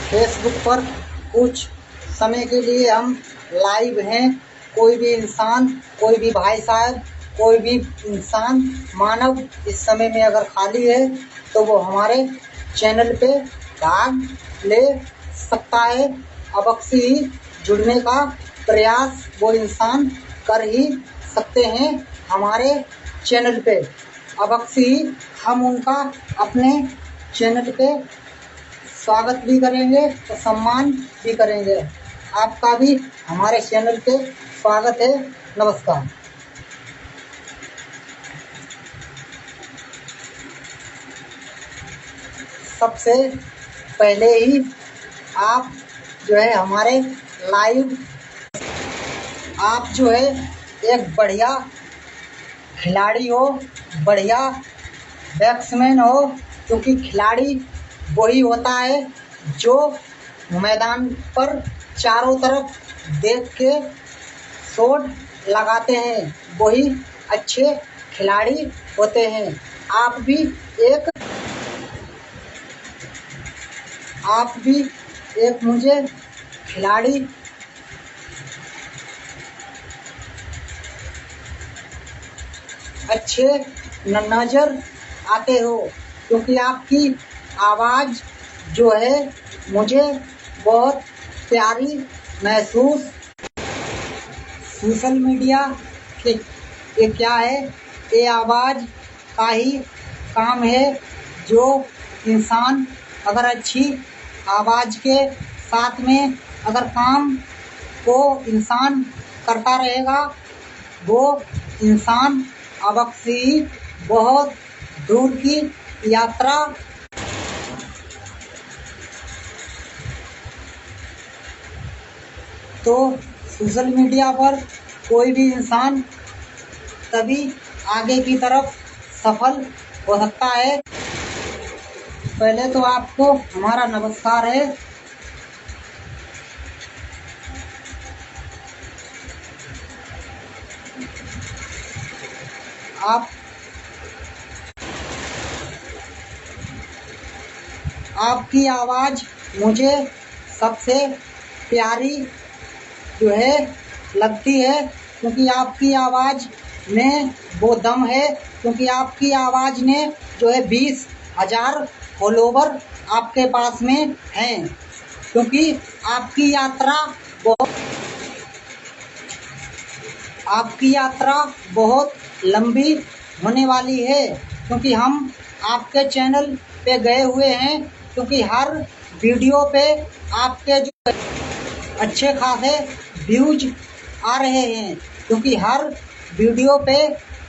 Facebook पर कुछ समय के लिए हम लाइव हैं। कोई भी इंसान, कोई भी भाई साहब, कोई भी इंसान मानव इस समय में अगर खाली है तो वो हमारे चैनल पे भाग ले सकता है। अवश्य ही जुड़ने का प्रयास वो इंसान कर ही सकते हैं हमारे चैनल पे। अवश्य ही हम उनका अपने चैनल पे स्वागत भी करेंगे और सम्मान भी करेंगे। आपका भी हमारे चैनल पे स्वागत है। नमस्कार। सबसे पहले ही आप जो है हमारे लाइव, आप जो है एक बढ़िया खिलाड़ी हो, बढ़िया बैट्समैन हो, क्योंकि खिलाड़ी वही होता है जो मैदान पर चारों तरफ देख के शॉट लगाते हैं, वही अच्छे खिलाड़ी होते हैं। आप भी एक मुझे खिलाड़ी अच्छे नजर आते हो, क्योंकि आपकी आवाज़ जो है मुझे बहुत प्यारी महसूस। सोशल मीडिया के ये क्या है, ये आवाज़ का ही काम है। जो इंसान अगर अच्छी आवाज़ के साथ में अगर काम को इंसान करता रहेगा, वो इंसान अवश्य ही बहुत दूर की यात्रा तो सोशल मीडिया पर कोई भी इंसान तभी आगे की तरफ सफल हो सकता है। पहले तो आपको हमारा नमस्कार है। आपकी आवाज़ मुझे सबसे प्यारी जो है लगती है, क्योंकि आपकी आवाज़ में वो दम है। क्योंकि आपकी आवाज़ ने जो है 20,000 फॉलोवर आपके पास में हैं, क्योंकि आपकी यात्रा बहुत लंबी होने वाली है। क्योंकि हम आपके चैनल पे गए हुए हैं, क्योंकि हर वीडियो पे आपके जो अच्छे खासे व्यूज आ रहे हैं, क्योंकि हर वीडियो पे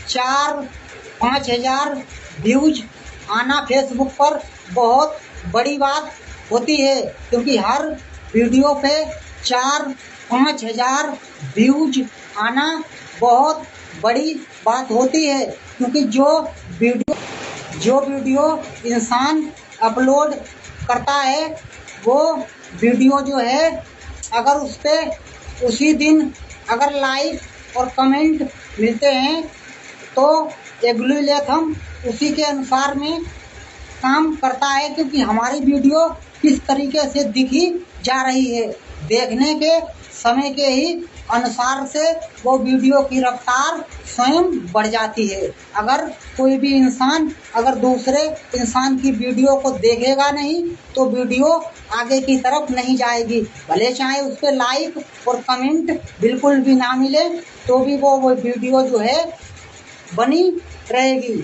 4-5 हज़ार व्यूज आना फेसबुक पर बहुत बड़ी बात होती है। क्योंकि हर वीडियो पे 4-5 हज़ार व्यूज आना बहुत बड़ी बात होती है। क्योंकि जो वीडियो इंसान अपलोड करता है, वो वीडियो जो है अगर उस पर उसी दिन अगर लाइक और कमेंट मिलते हैं तो एल्गोरिथम उसी के अनुसार में काम करता है। क्योंकि हमारी वीडियो किस तरीके से दिखी जा रही है, देखने के समय के ही अनुसार से वो वीडियो की रफ्तार स्वयं बढ़ जाती है। अगर कोई भी इंसान अगर दूसरे इंसान की वीडियो को देखेगा नहीं तो वीडियो आगे की तरफ नहीं जाएगी। भले चाहे उस पर लाइक और कमेंट बिल्कुल भी ना मिले तो भी वो वीडियो जो है बनी रहेगी।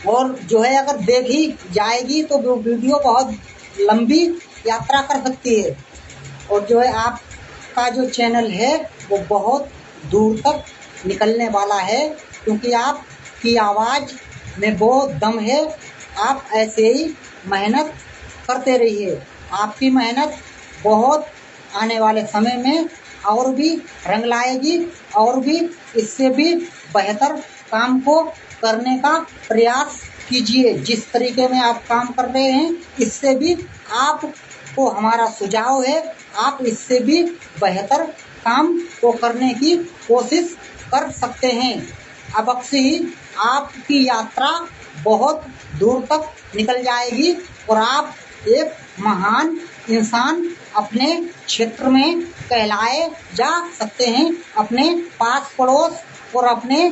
और जो है अगर देखी जाएगी तो वो वीडियो बहुत लंबी यात्रा कर सकती है। और जो है आपका जो चैनल है वो बहुत दूर तक निकलने वाला है, क्योंकि आपकी आवाज़ में बहुत दम है। आप ऐसे ही मेहनत करते रहिए। आपकी मेहनत बहुत आने वाले समय में और भी रंग लाएगी, और भी इससे भी बेहतर काम को करने का प्रयास कीजिए। जिस तरीके में आप काम कर रहे हैं, इससे भी आपको हमारा सुझाव है, आप इससे भी बेहतर काम को करने की कोशिश कर सकते हैं। अवश्य ही आपकी यात्रा बहुत दूर तक निकल जाएगी और आप एक महान इंसान अपने क्षेत्र में कहलाए जा सकते हैं, अपने पास पड़ोस और अपने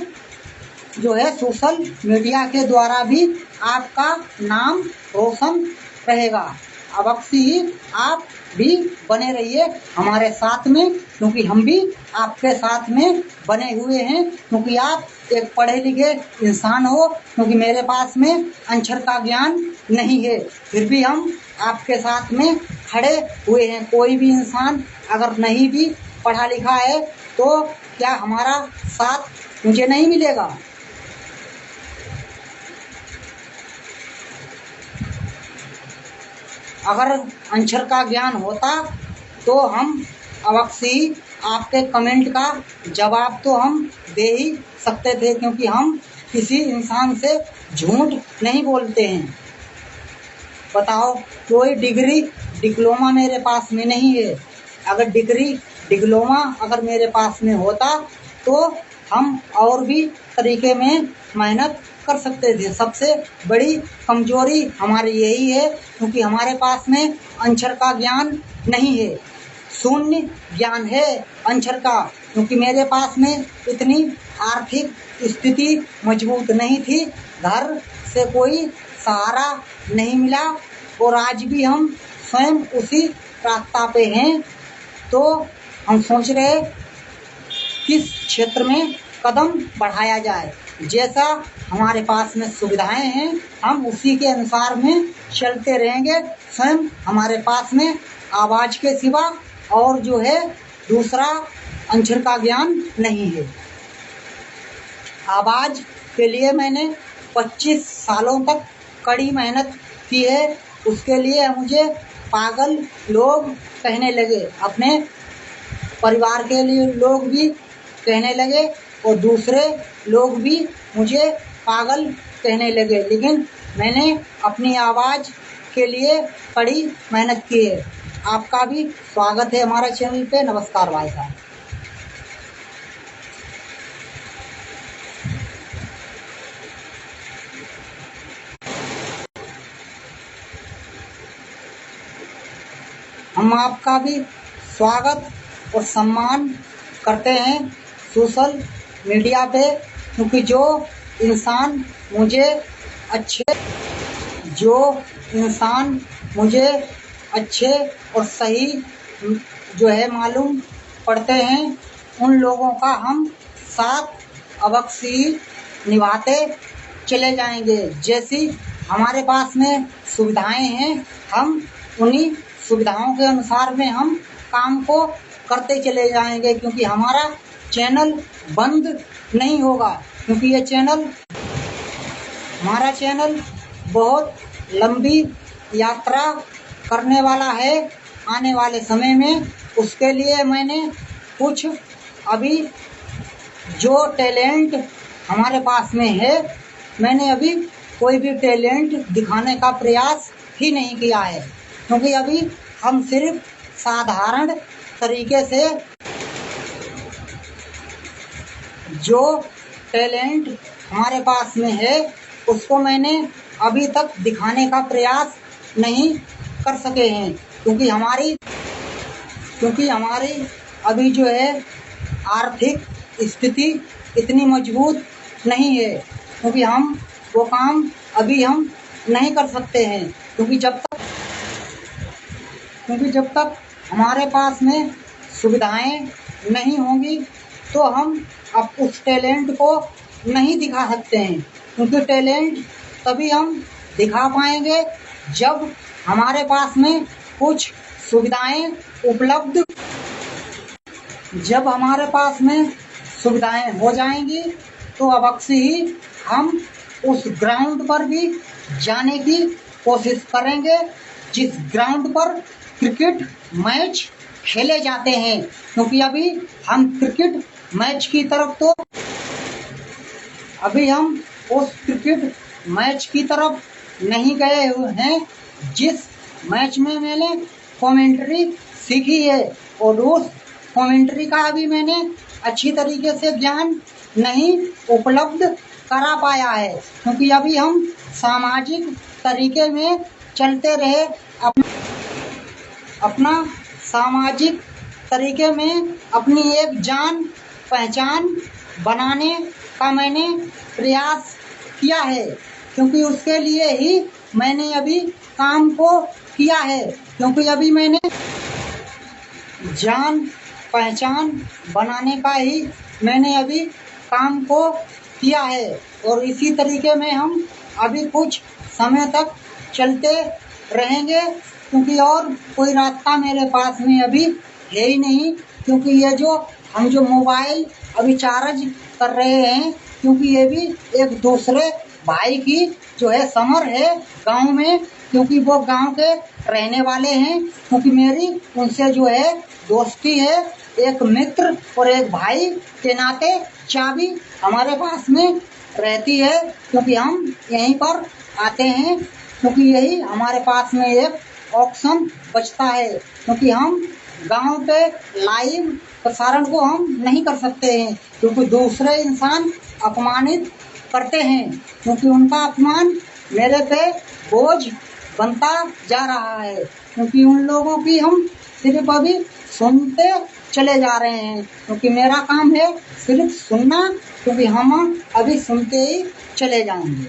जो है सोशल मीडिया के द्वारा भी आपका नाम रोशन रहेगा। अब अक्सर आप भी बने रहिए हमारे साथ में, क्योंकि हम भी आपके साथ में बने हुए हैं, क्योंकि आप एक पढ़े लिखे इंसान हो। क्योंकि मेरे पास में अक्षर का ज्ञान नहीं है, फिर भी हम आपके साथ में खड़े हुए हैं। कोई भी इंसान अगर नहीं भी पढ़ा लिखा है तो क्या हमारा साथ मुझे नहीं मिलेगा? अगर अक्षर का ज्ञान होता तो हम अवश्य आपके कमेंट का जवाब तो हम दे ही सकते थे, क्योंकि हम किसी इंसान से झूठ नहीं बोलते हैं। बताओ, कोई डिग्री डिप्लोमा मेरे पास में नहीं है। अगर डिग्री डिप्लोमा अगर मेरे पास में होता तो हम और भी तरीके में मेहनत कर सकते थे। सबसे बड़ी कमजोरी हमारी यही है, क्योंकि हमारे पास में अक्षर का ज्ञान नहीं है, शून्य ज्ञान है अक्षर का। क्योंकि मेरे पास में इतनी आर्थिक स्थिति मजबूत नहीं थी, घर से कोई सहारा नहीं मिला, और आज भी हम स्वयं उसी रास्ता पे हैं। तो हम सोच रहे किस क्षेत्र में कदम बढ़ाया जाए। जैसा हमारे पास में सुविधाएं हैं हम उसी के अनुसार में चलते रहेंगे। स्वयं हमारे पास में आवाज के सिवा और जो है दूसरा अक्षर का ज्ञान नहीं है। आवाज के लिए मैंने 25 सालों तक कड़ी मेहनत की है। उसके लिए मुझे पागल लोग कहने लगे, अपने परिवार के लिए लोग भी कहने लगे और दूसरे लोग भी मुझे पागल कहने लगे, लेकिन मैंने अपनी आवाज़ के लिए कड़ी मेहनत की है। आपका भी स्वागत है हमारे चैनल पे। नमस्कार भाई साहब। हम आपका भी स्वागत और सम्मान करते हैं सोशल मीडिया पे, क्योंकि जो इंसान मुझे अच्छे और सही जो है मालूम पड़ते हैं, उन लोगों का हम साथ अवश्य निभाते चले जाएंगे। जैसी हमारे पास में सुविधाएं हैं हम उन्हीं सुविधाओं के अनुसार में हम काम को करते चले जाएंगे, क्योंकि हमारा चैनल बंद नहीं होगा। क्योंकि हमारा चैनल बहुत लंबी यात्रा करने वाला है आने वाले समय में। उसके लिए मैंने कुछ अभी जो टैलेंट हमारे पास में है, मैंने अभी कोई भी टैलेंट दिखाने का प्रयास ही नहीं किया है, क्योंकि अभी हम सिर्फ साधारण तरीके से जो टैलेंट हमारे पास में है उसको मैंने अभी तक दिखाने का प्रयास नहीं कर सके हैं, क्योंकि हमारी अभी जो है आर्थिक स्थिति इतनी मजबूत नहीं है, क्योंकि हम वो काम अभी हम नहीं कर सकते हैं। क्योंकि जब तक हमारे पास में सुविधाएं नहीं होंगी तो हम अब उस टैलेंट को नहीं दिखा सकते हैं। क्योंकि टैलेंट तभी हम दिखा पाएंगे जब हमारे पास में कुछ सुविधाएं उपलब्ध जब हमारे पास में सुविधाएं हो जाएंगी तो अवश्य ही हम उस ग्राउंड पर भी जाने की कोशिश करेंगे जिस ग्राउंड पर क्रिकेट मैच खेले जाते हैं। क्योंकि अभी हम क्रिकेट मैच की तरफ तो अभी हम उस क्रिकेट मैच की तरफ नहीं गए हुए हैं जिस मैच में मैंने कमेंट्री सीखी है, और उस कमेंट्री का अभी मैंने अच्छी तरीके से ज्ञान नहीं उपलब्ध करा पाया है। क्योंकि अभी हम सामाजिक तरीके में चलते रहे अपना सामाजिक तरीके में अपनी एक जान पहचान बनाने का मैंने प्रयास किया है, क्योंकि उसके लिए ही मैंने अभी काम को किया है, क्योंकि अभी मैंने जान पहचान बनाने का ही मैंने अभी काम को किया है। और इसी तरीके में हम अभी कुछ समय तक चलते रहेंगे, क्योंकि और कोई रास्ता मेरे पास में अभी है ही नहीं। क्योंकि ये जो हम जो मोबाइल अभी चार्ज कर रहे हैं, क्योंकि ये भी एक दूसरे भाई की जो है समर है गांव में, क्योंकि वो गांव के रहने वाले हैं। क्योंकि मेरी उनसे जो है दोस्ती है, एक मित्र और एक भाई के नाते चाबी हमारे पास में रहती है, क्योंकि हम यहीं पर आते हैं, क्योंकि यही हमारे पास में एक ऑप्शन बचता है। क्योंकि हम गांव पे लाइव प्रसारण को हम नहीं कर सकते हैं, क्योंकि दूसरे इंसान अपमानित करते हैं, क्योंकि उनका अपमान मेरे पे बोझ बनता जा रहा है। क्योंकि उन लोगों की हम सिर्फ अभी सुनते चले जा रहे हैं, क्योंकि मेरा काम है सिर्फ सुनना, क्योंकि हम अभी सुनते ही चले जाएंगे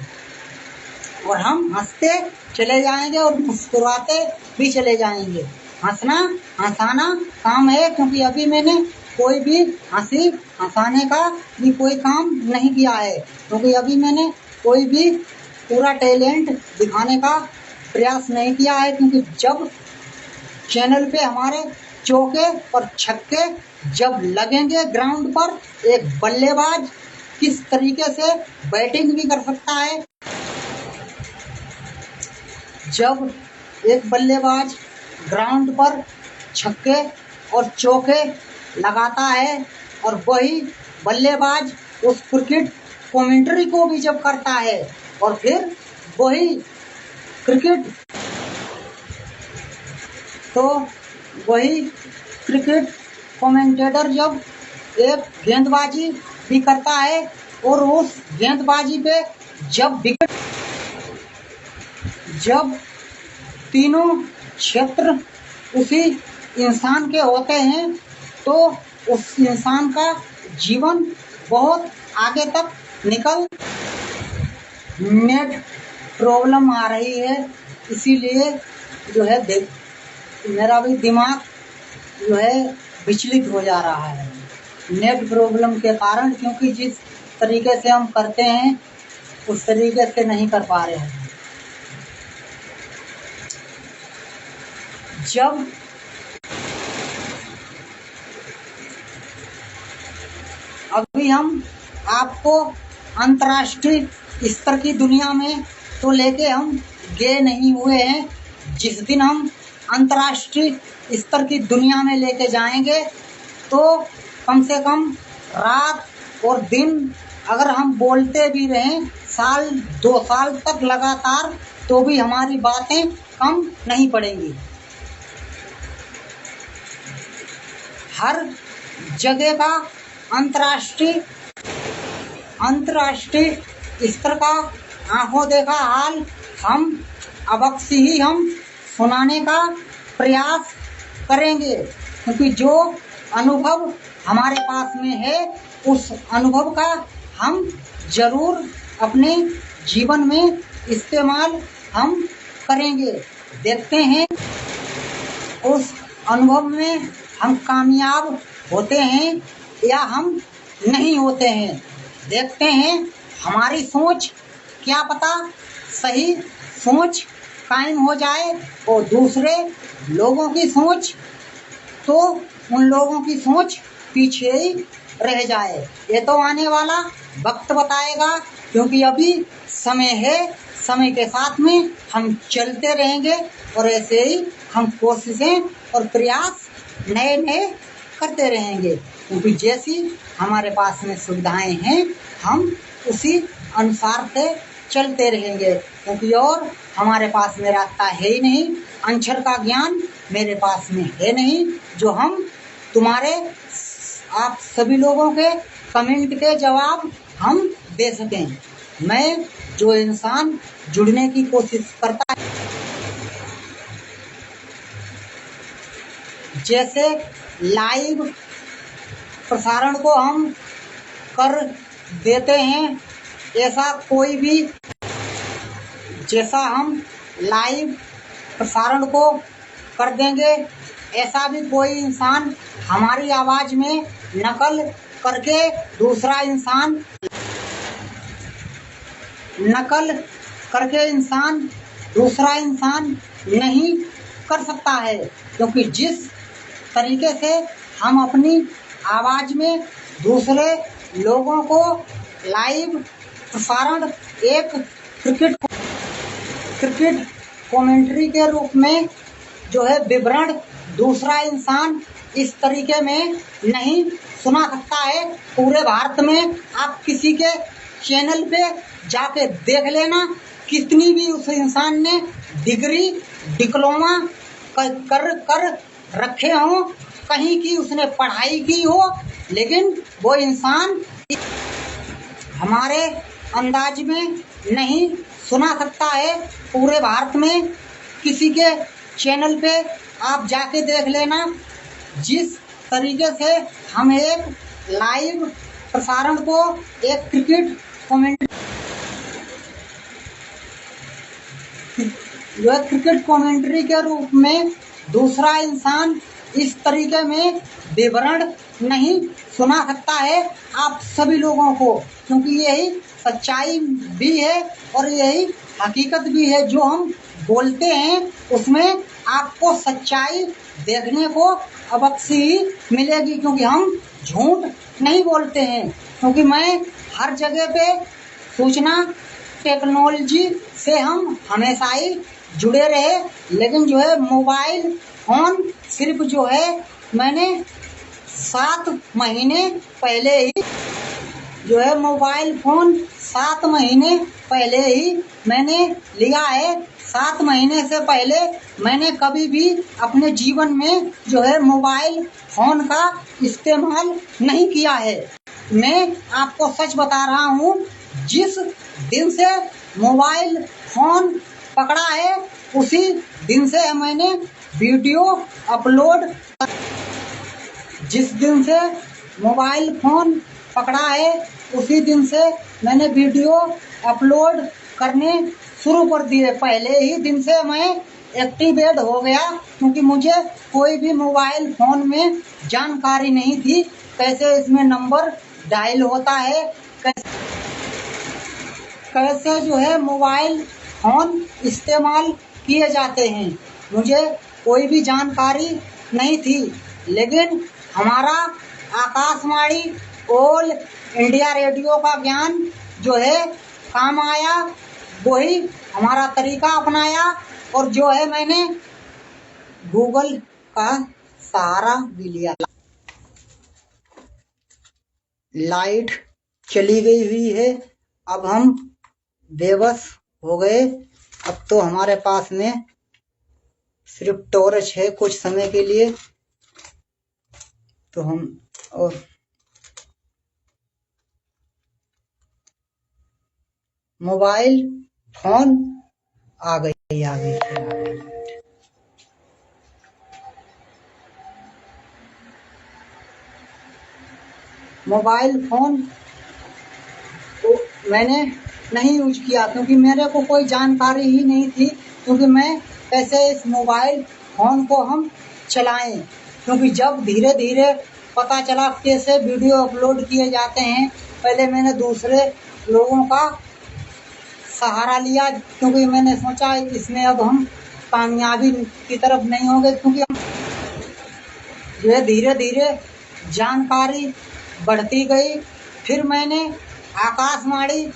और हम हंसते चले जाएंगे और मुस्कुराते भी चले जाएंगे। हंसाना काम है, क्योंकि अभी मैंने कोई भी हंसाने का भी कोई काम नहीं किया है, क्योंकि अभी मैंने कोई भी पूरा टैलेंट दिखाने का प्रयास नहीं किया है। क्योंकि जब चैनल पे हमारे चौके और छक्के जब लगेंगे ग्राउंड पर, एक बल्लेबाज किस तरीके से बैटिंग भी कर सकता है, जब एक बल्लेबाज ग्राउंड पर छक्के और चौके लगाता है और वही बल्लेबाज उस क्रिकेट कमेंट्री को भी जब करता है, और फिर वही क्रिकेट कमेंटेटर जब एक गेंदबाजी भी करता है और उस गेंदबाजी पे जब तीनों क्षेत्र उसी इंसान के होते हैं, तो उस इंसान का जीवन बहुत आगे तक निकल। नेट प्रॉब्लम आ रही है, इसीलिए जो है मेरा भी दिमाग जो है विचलित हो जा रहा है नेट प्रॉब्लम के कारण, क्योंकि जिस तरीके से हम करते हैं उस तरीके से नहीं कर पा रहे हैं। जब अभी हम आपको अंतर्राष्ट्रीय स्तर की दुनिया में तो लेके हम गए नहीं हुए हैं, जिस दिन हम अंतर्राष्ट्रीय स्तर की दुनिया में लेके जाएंगे तो कम से कम रात और दिन अगर हम बोलते भी रहें 1-2 साल तक लगातार, तो भी हमारी बातें कम नहीं पड़ेंगी। हर जगह का अंतर्राष्ट्रीय स्तर का आंखों देखा हाल हम अवश्य ही हम सुनाने का प्रयास करेंगे, क्योंकि जो अनुभव हमारे पास में है उस अनुभव का हम जरूर अपने जीवन में इस्तेमाल हम करेंगे। देखते हैं उस अनुभव में हम कामयाब होते हैं या हम नहीं होते हैं। देखते हैं हमारी सोच क्या पता सही सोच कायम हो जाए और दूसरे लोगों की सोच तो उन लोगों की सोच पीछे ही रह जाए। ये तो आने वाला वक्त बताएगा, क्योंकि अभी समय है, समय के साथ में हम चलते रहेंगे और ऐसे ही हम कोशिशें और प्रयास नए नए करते रहेंगे, क्योंकि जैसी हमारे पास में सुविधाएं हैं हम उसी अनुसार से चलते रहेंगे, क्योंकि और हमारे पास में रास्ता है ही नहीं। अक्षर का ज्ञान मेरे पास में है नहीं जो हम तुम्हारे आप सभी लोगों के कमेंट के जवाब हम दे सकें। मैं जो इंसान जुड़ने की कोशिश करता है जैसे लाइव प्रसारण को हम कर देते हैं, ऐसा कोई भी जैसा हम लाइव प्रसारण को कर देंगे, ऐसा भी कोई इंसान हमारी आवाज में नकल करके दूसरा इंसान नहीं कर सकता है, क्योंकि जिस तरीके से हम अपनी आवाज में दूसरे लोगों को लाइव प्रसारण एक क्रिकेट कमेंट्री के रूप में जो है विवरण दूसरा इंसान इस तरीके में नहीं सुना सकता है। पूरे भारत में आप किसी के चैनल पे जाके देख लेना, कितनी भी उस इंसान ने डिग्री डिप्लोमा कर रखे हो, कहीं की उसने पढ़ाई की हो, लेकिन वो इंसान हमारे अंदाज में नहीं सुना सकता है। पूरे भारत में किसी के चैनल पे आप जाके देख लेना, जिस तरीके से हम एक लाइव प्रसारण को एक क्रिकेट कमेंट्री के रूप में दूसरा इंसान इस तरीके में विवरण नहीं सुना सकता है आप सभी लोगों को, क्योंकि यही सच्चाई भी है और यही हकीकत भी है। जो हम बोलते हैं उसमें आपको सच्चाई देखने को अवश्य ही मिलेगी, क्योंकि हम झूठ नहीं बोलते हैं। क्योंकि मैं हर जगह पे सूचना टेक्नोलॉजी से हम हमेशा ही जुड़े रहे, लेकिन जो है मोबाइल फोन सिर्फ जो है मैंने 7 महीने पहले ही जो है मोबाइल फोन 7 महीने पहले ही मैंने लिया है। 7 महीने से पहले मैंने कभी भी अपने जीवन में जो है मोबाइल फोन का इस्तेमाल नहीं किया है। मैं आपको सच बता रहा हूँ, जिस दिन से मोबाइल फोन पकड़ा है उसी दिन से मैंने वीडियो अपलोड जिस दिन से मोबाइल फोन पकड़ा है उसी दिन से मैंने वीडियो अपलोड करने शुरू कर दिए। पहले ही दिन से मैं एक्टिवेट हो गया, क्योंकि मुझे कोई भी मोबाइल फोन में जानकारी नहीं थी, कैसे इसमें नंबर डायल होता है, कैसे जो है मोबाइल फोन इस्तेमाल किए जाते हैं, मुझे कोई भी जानकारी नहीं थी। लेकिन हमारा आकाशवाणी ऑल इंडिया रेडियो का ज्ञान जो है काम आया, वही हमारा तरीका अपनाया, और जो है मैंने गूगल का सहारा भी लिया। लाइट चली गई हुई है, अब हम बेबस हो गए। अब तो हमारे पास में सिर्फ टॉर्च है कुछ समय के लिए, तो हम और मोबाइल फोन आ गई। मोबाइल फोन तो मैंने नहीं यूज किया, क्योंकि मेरे को कोई जानकारी ही नहीं थी, क्योंकि मैं कैसे इस मोबाइल फोन को हम चलाएं। क्योंकि जब धीरे धीरे पता चला कैसे वीडियो अपलोड किए जाते हैं, पहले मैंने दूसरे लोगों का सहारा लिया, क्योंकि मैंने सोचा इसमें अब हम कामयाबी की तरफ नहीं होंगे, क्योंकि हम जो है धीरे धीरे जानकारी बढ़ती गई। फिर मैंने आकाशवाणी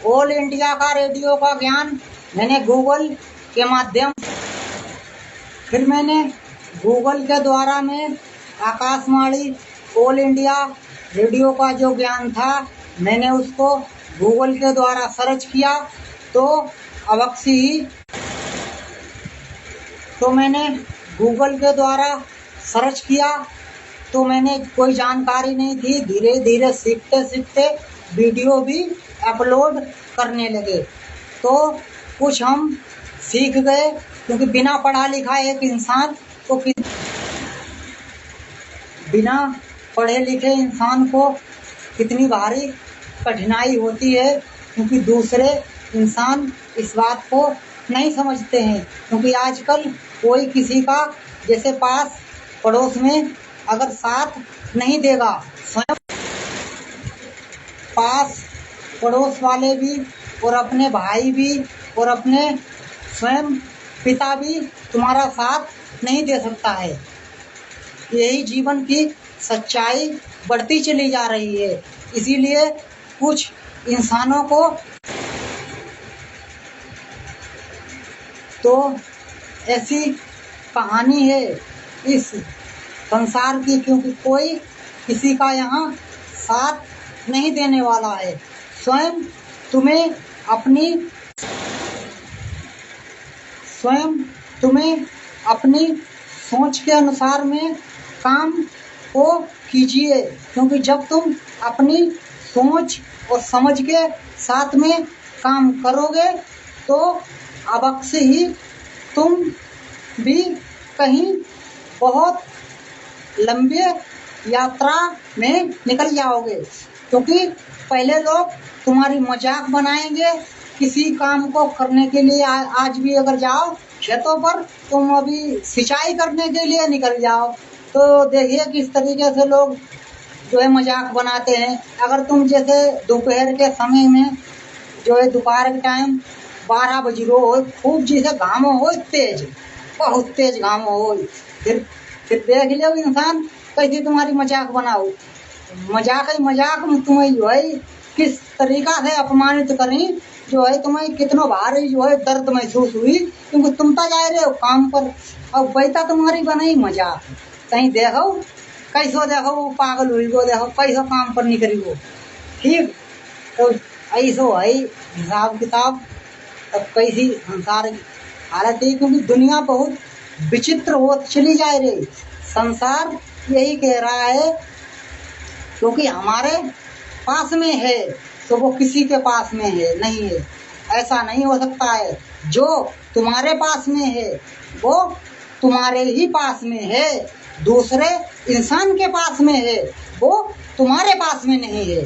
ऑल इंडिया का रेडियो का ज्ञान मैंने गूगल के माध्यम, फिर मैंने गूगल के द्वारा में आकाशवाणी ऑल इंडिया रेडियो का जो ज्ञान था मैंने उसको गूगल के द्वारा सर्च किया, तो अवश्य ही तो मैंने गूगल के द्वारा सर्च किया, तो मैंने कोई जानकारी नहीं थी, धीरे धीरे सीखते सीखते वीडियो भी अपलोड करने लगे, तो कुछ हम सीख गए। क्योंकि बिना पढ़ा लिखा एक इंसान को बिना पढ़े लिखे इंसान को कितनी भारी कठिनाई होती है, क्योंकि दूसरे इंसान इस बात को नहीं समझते हैं। क्योंकि आजकल कोई किसी का जैसे पास पड़ोस में अगर साथ नहीं देगा, स्वयं पास पड़ोस वाले भी और अपने भाई भी और अपने स्वयं पिता भी तुम्हारा साथ नहीं दे सकता है। यही जीवन की सच्चाई बढ़ती चली जा रही है। इसीलिए कुछ इंसानों को तो ऐसी कहानी है इस संसार की, क्योंकि कोई किसी का यहाँ साथ नहीं देने वाला है। स्वयं तुम्हें अपनी सोच के अनुसार में काम को कीजिए, क्योंकि जब तुम अपनी सोच और समझ के साथ में काम करोगे तो अवश्य ही तुम भी कहीं बहुत लंबे यात्रा में निकल जाओगे। क्योंकि पहले लोग तुम्हारी मजाक बनाएंगे। किसी काम को करने के लिए आज भी अगर जाओ खेतों पर, तुम अभी सिंचाई करने के लिए निकल जाओ तो देखिए किस तरीके से लोग जो है मजाक बनाते हैं। अगर तुम जैसे दोपहर के समय में जो है दोपहर के टाइम 12 बज रो हो, खूब जैसे घाम हो तेज, बहुत तेज घाम हो, फिर देख लो इंसान कैसे तुम्हारी मजाक बनाओ। मजाक में तुम्हें जो है किस तरीका से अपमानित करें, जो है तुम्हें कितना भारी जो है दर्द महसूस हुई, क्योंकि तुम तो जा रहे हो काम पर और बैठा तुम्हारी बनाई मजाक। कहीं देखो कैसो देखो वो पागल हुई वो, देखो कैसो काम पर निकली वो। ठीक, तो ऐसो है हिसाब किताब। अब कैसी संसार की हालत है, क्योंकि दुनिया बहुत विचित्र हो चली जा रही। संसार यही कह रहा है क्योंकि हमारे पास में है तो वो किसी के पास में है नहीं है, ऐसा नहीं हो सकता है। जो तुम्हारे पास में है वो तुम्हारे ही पास में है, दूसरे इंसान के पास में है वो तुम्हारे पास में नहीं है।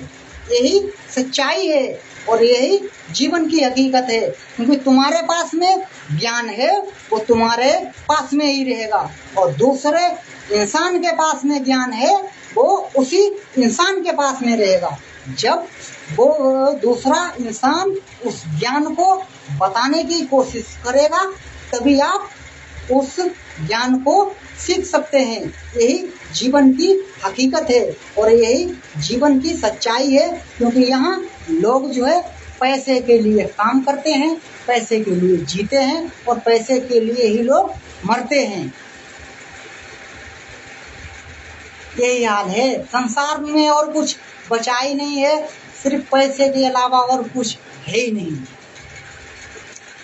यही सच्चाई है और यही जीवन की हकीकत है। क्योंकि तुम्हारे पास में ज्ञान है वो तुम्हारे पास में ही रहेगा, और दूसरे इंसान के पास में ज्ञान है वो उसी इंसान के पास में रहेगा। जब वो दूसरा इंसान उस ज्ञान को बताने की कोशिश करेगा तभी आप उस ज्ञान को सीख सकते हैं। यही जीवन की हकीकत है और यही जीवन की सच्चाई है। क्योंकि यहाँ लोग जो है पैसे के लिए काम करते हैं, पैसे के लिए जीते हैं और पैसे के लिए ही लोग मरते हैं। यही हाल है संसार में, और कुछ बचा ही नहीं है, सिर्फ पैसे के अलावा और कुछ है ही नहीं।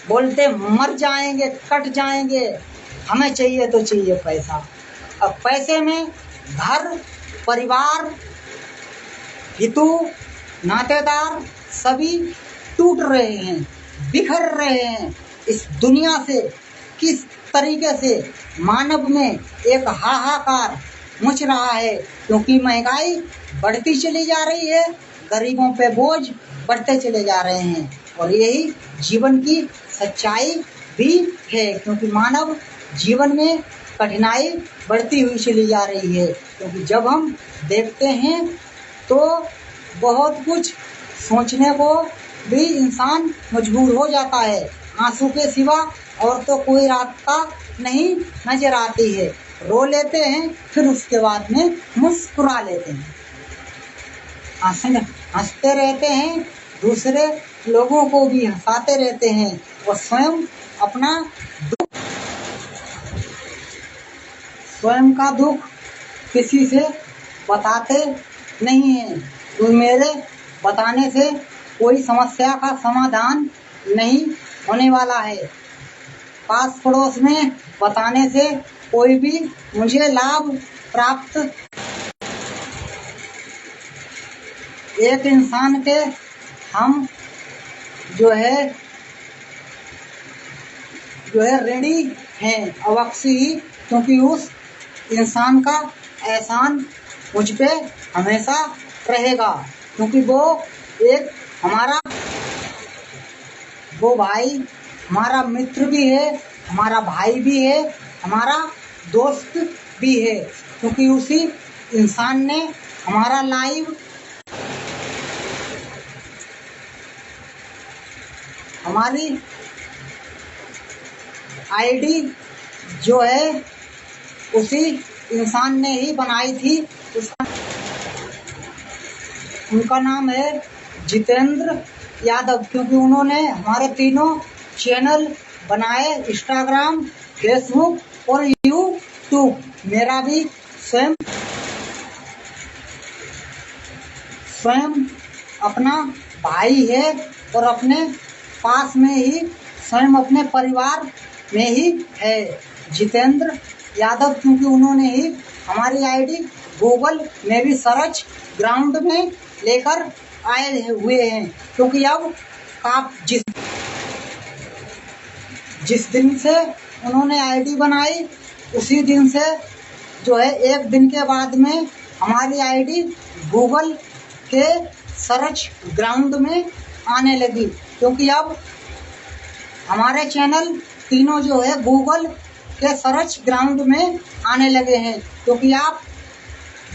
बोलते मर जाएंगे कट जाएंगे, हमें चाहिए तो चाहिए पैसा। अब पैसे में घर परिवार हितू नातेदार सभी टूट रहे हैं, बिखर रहे हैं। इस दुनिया से किस तरीके से मानव में एक हाहाकार मच रहा है, क्योंकि महंगाई बढ़ती चली जा रही है, गरीबों पे बोझ बढ़ते चले जा रहे हैं। और यही जीवन की सच्चाई भी है, क्योंकि मानव जीवन में कठिनाई बढ़ती हुई चली जा रही है। क्योंकि जब हम देखते हैं तो बहुत कुछ सोचने को भी इंसान मजबूर हो जाता है। आंसू के सिवा और तो कोई रास्ता नहीं नजर आती है। रो लेते हैं फिर उसके बाद में मुस्कुरा लेते हैं, हंसते रहते हैं, दूसरे लोगों को भी हंसाते रहते हैं और स्वयं का दुख किसी से बताते नहीं हैं। तो मेरे बताने से कोई समस्या का समाधान नहीं होने वाला है। पास पड़ोस में बताने से कोई भी मुझे लाभ प्राप्त, एक इंसान के हम जो है ऋणी हैं अवश्य ही, क्योंकि उस इंसान का एहसान मुझ पे हमेशा रहेगा, क्योंकि एक हमारा वो भाई हमारा मित्र भी है, हमारा भाई भी है, हमारा दोस्त भी है, क्योंकि उसी इंसान ने हमारा लाइव हमारी आईडी जो है उसी इंसान ने ही बनाई थी। उनका नाम है जितेंद्र यादव, क्योंकि उन्होंने हमारे तीनों चैनल बनाए, इंस्टाग्राम, फेसबुक और यूट्यूब। मेरा भी स्वयं अपना भाई है और अपने पास में ही स्वयं अपने परिवार में ही है जितेंद्र यादव, क्योंकि उन्होंने ही हमारी आईडी गूगल में भी सर्च ग्राउंड में लेकर आए हुए हैं। क्योंकि अब आप जिस दिन से उन्होंने आईडी बनाई उसी दिन से जो है एक दिन के बाद में हमारी आईडी गूगल के सर्च ग्राउंड में आने लगी, क्योंकि अब हमारे चैनल तीनों जो है गूगल के सर्च ग्राउंड में आने लगे हैं। क्योंकि आप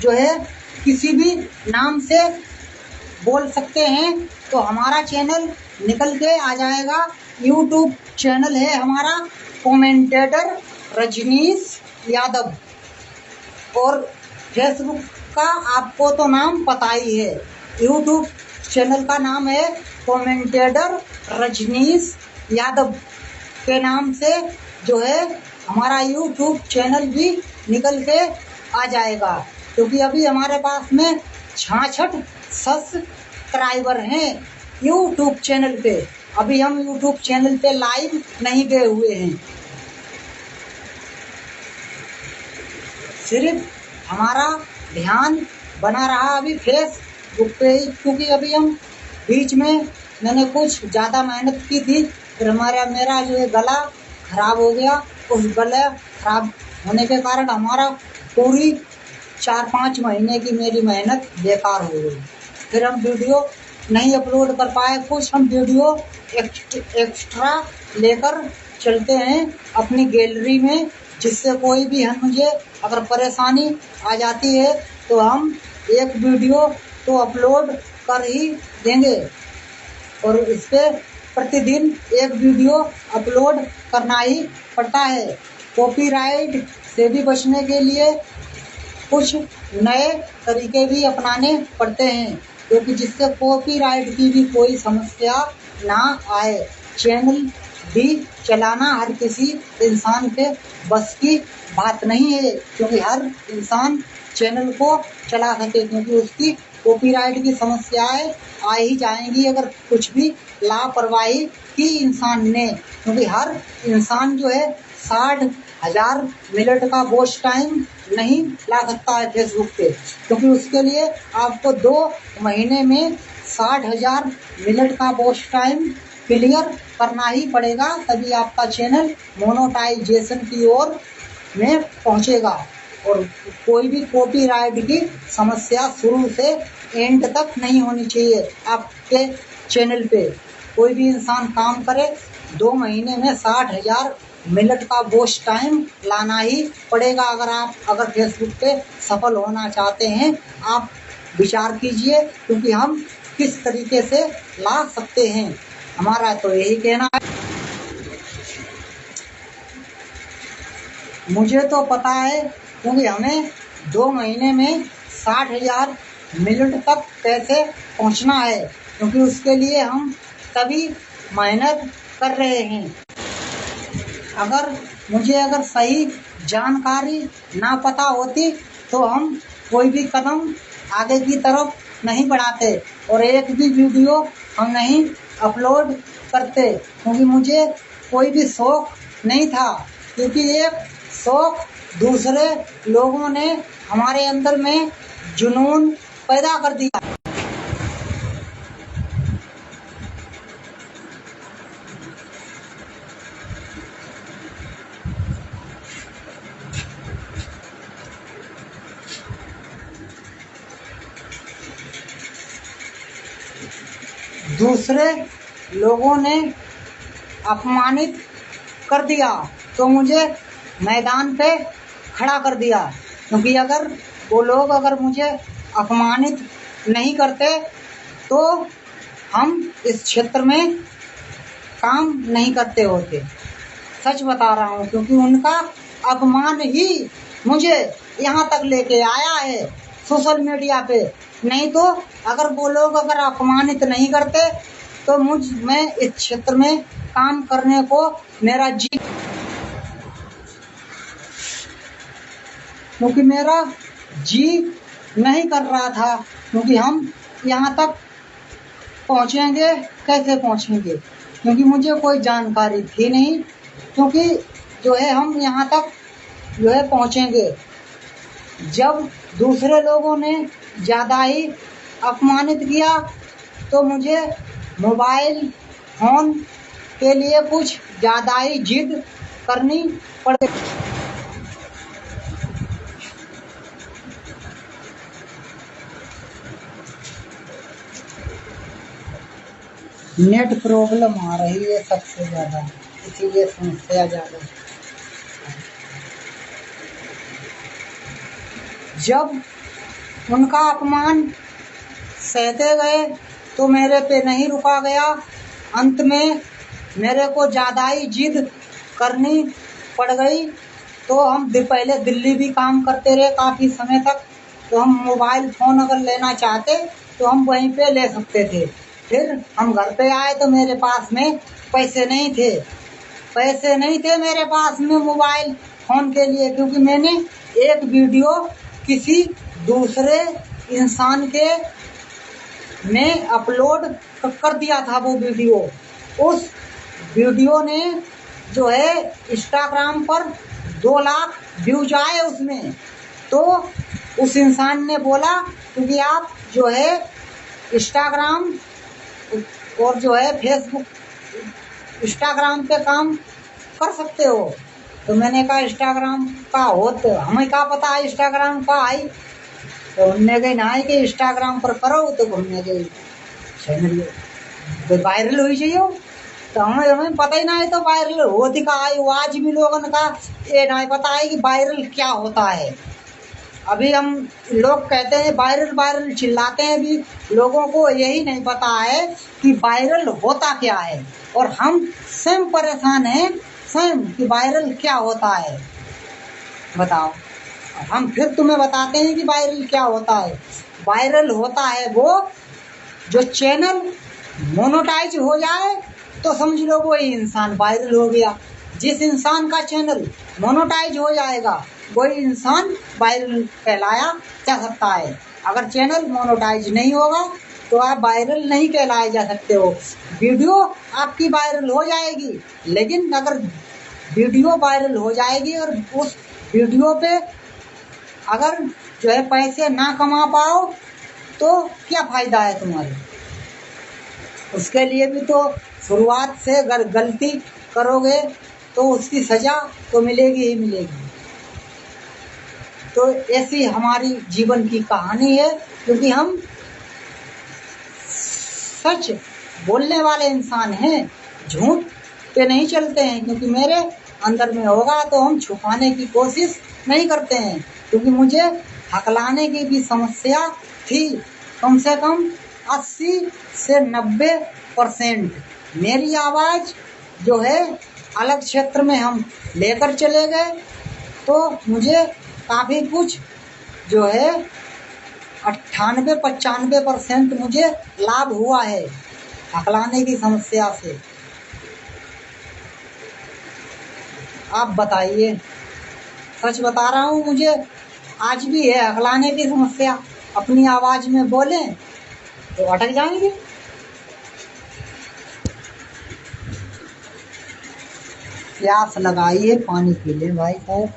जो है किसी भी नाम से बोल सकते हैं तो हमारा चैनल निकल के आ जाएगा। यूट्यूब चैनल है हमारा कमेंटेटर रजनीश यादव, और फेसबुक का आपको तो नाम पता ही है। यूट्यूब चैनल का नाम है कमेंटेटर रजनीश यादव के नाम से जो है हमारा यूट्यूब चैनल भी निकल के आ जाएगा, क्योंकि अभी हमारे पास में 66 सब्सक्राइबर हैं यूट्यूब चैनल पे। अभी हम यूट्यूब चैनल पे लाइव नहीं गए हुए हैं, सिर्फ हमारा ध्यान बना रहा अभी फेसबुक पे ही, क्योंकि अभी हम बीच में मैंने कुछ ज़्यादा मेहनत की थी, फिर मेरा जो है गला खराब हो गया। उस गले खराब होने के कारण हमारा पूरी 4-5 महीने की मेरी मेहनत बेकार हो गई। फिर हम वीडियो नहीं अपलोड कर पाए। कुछ हम वीडियो एक्स्ट्रा लेकर चलते हैं अपनी गैलरी में, जिससे कोई भी मुझे अगर परेशानी आ जाती है तो हम एक वीडियो तो अपलोड कर ही देंगे, और इस पे प्रतिदिन एक वीडियो अपलोड करना ही पड़ता है। कॉपीराइट से भी बचने के लिए कुछ नए तरीके भी अपनाने पड़ते हैं, क्योंकि जिससे कॉपीराइट की भी कोई समस्या ना आए। चैनल भी चलाना हर किसी इंसान के बस की बात नहीं है, क्योंकि हर इंसान चैनल को चला सके, क्योंकि उसकी कॉपीराइट की समस्याएं आ ही जाएंगी अगर कुछ भी लापरवाही की इंसान ने। क्योंकि हर इंसान जो है 60,000 मिनट का वॉच टाइम नहीं ला सकता है फेसबुक पे, क्योंकि उसके लिए आपको 2 महीने में 60,000 मिनट का वॉच टाइम क्लियर करना ही पड़ेगा, तभी आपका चैनल मोनेटाइजेशन की ओर में पहुंचेगा। और कोई भी कॉपीराइट की समस्या शुरू से एंड तक नहीं होनी चाहिए आपके चैनल पे। कोई भी इंसान काम करे 2 महीने में 60,000 मिनट का वॉच टाइम लाना ही पड़ेगा। अगर फेसबुक पे सफल होना चाहते हैं, आप विचार कीजिए, क्योंकि हम किस तरीके से ला सकते हैं। हमारा तो यही कहना है। मुझे तो पता है, क्योंकि हमें 2 महीने में 60,000 मिनट तक कैसे पहुंचना है, क्योंकि उसके लिए हम सभी मेहनत कर रहे हैं। अगर सही जानकारी ना पता होती तो हम कोई भी कदम आगे की तरफ नहीं बढ़ाते और एक भी वीडियो हम नहीं अपलोड करते, क्योंकि मुझे कोई भी शौक नहीं था। क्योंकि एक शौक दूसरे लोगों ने हमारे अंदर में जुनून पैदा कर दिया। दूसरे लोगों ने अपमानित कर दिया तो मुझे मैदान पे खड़ा कर दिया, क्योंकि अगर वो लोग अगर मुझे अपमानित नहीं करते तो हम इस क्षेत्र में काम नहीं करते होते। सच बता रहा हूँ, क्योंकि उनका अपमान ही मुझे यहाँ तक लेके आया है सोशल मीडिया पे। नहीं तो अगर वो लोग अगर अपमानित नहीं करते तो मैं इस क्षेत्र में काम करने को मेरा जी, क्योंकि मेरा जी नहीं कर रहा था, क्योंकि हम यहाँ तक पहुँचेंगे कैसे पहुँचेंगे, क्योंकि मुझे कोई जानकारी थी नहीं, क्योंकि जो है हम यहाँ तक जो है पहुँचेंगे जब दूसरे लोगों ने ज़्यादा ही अपमानित किया तो मुझे मोबाइल फ़ोन के लिए कुछ ज़्यादा ही जिद करनी पड़ गई। नेट प्रॉब्लम आ रही है सबसे ज़्यादा, इसीलिए समस्या ज़्यादा। जब उनका अपमान सहते गए तो मेरे पे नहीं रुका गया, अंत में मेरे को ज़्यादा ही जिद करनी पड़ गई। तो हम पहले दिल्ली भी काम करते रहे काफ़ी समय तक, तो हम मोबाइल फ़ोन अगर लेना चाहते तो हम वहीं पे ले सकते थे। फिर हम घर पे आए तो मेरे पास में पैसे नहीं थे मेरे पास में मोबाइल फ़ोन के लिए, क्योंकि मैंने एक वीडियो किसी दूसरे इंसान के ने अपलोड कर दिया था। वो वीडियो, उस वीडियो ने जो है इंस्टाग्राम पर 2 लाख व्यूज आए उसमें। तो उस इंसान ने बोला क्योंकि आप जो है इंस्टाग्राम और जो है फेसबुक, इंस्टाग्राम पे काम कर सकते हो। तो मैंने कहा इंस्टाग्राम का हो तो हमें क्या पता है इंस्टाग्राम का आई, तो हमने कही ना कि इंस्टाग्राम पर करो, तो हमने कही चैनल वायरल हो चाहिए, तो हमें पता ही ना है तो वायरल होती का आई। आज भी लोगों का ये नहीं पता है कि वायरल क्या होता है। अभी हम लोग कहते हैं वायरल चिल्लाते हैं, भी लोगों को यही नहीं पता है कि वायरल होता क्या है। और हम स्वयं परेशान हैं स्वयं कि वायरल क्या होता है, बताओ। हम फिर तुम्हें बताते हैं कि वायरल क्या होता है। वायरल होता है वो जो चैनल मोनेटाइज हो जाए तो समझ लो वही इंसान वायरल हो गया। जिस इंसान का चैनल मोनेटाइज हो जाएगा वही इंसान वायरल कहलाया जा सकता है। अगर चैनल मोनेटाइज नहीं होगा तो आप वायरल नहीं कहलाए जा सकते हो। वीडियो आपकी वायरल हो जाएगी, लेकिन अगर वीडियो वायरल हो जाएगी और उस वीडियो पे अगर जो है पैसे ना कमा पाओ तो क्या फायदा है तुम्हारे। उसके लिए भी तो शुरुआत से अगर गलती करोगे तो उसकी सजा तो मिलेगी ही मिलेगी। तो ऐसी हमारी जीवन की कहानी है, क्योंकि हम सच बोलने वाले इंसान हैं, झूठ पे नहीं चलते हैं। क्योंकि मेरे अंदर में होगा तो हम छुपाने की कोशिश नहीं करते हैं, क्योंकि मुझे हकलाने की भी समस्या थी। कम से कम 80 से 90% मेरी आवाज़ जो है अलग क्षेत्र में हम लेकर चले गए, तो मुझे काफ़ी कुछ जो है 98-95% मुझे लाभ हुआ है हकलाने की समस्या से। आप बताइए, सच बता रहा हूँ, मुझे आज भी है हकलाने की समस्या। अपनी आवाज़ में बोलें तो अटक जाएंगे। प्यास लगाई है, पानी पी ले भाई साहब।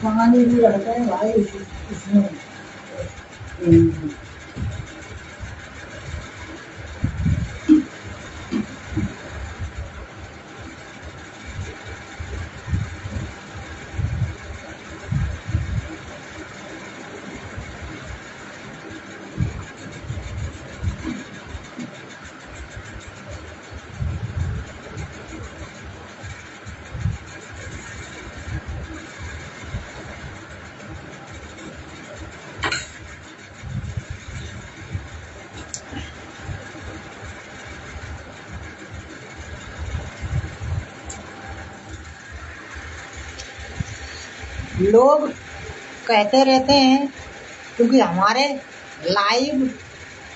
पानी भी रहता है भाई इसमें। लोग कहते रहते हैं, क्योंकि हमारे लाइव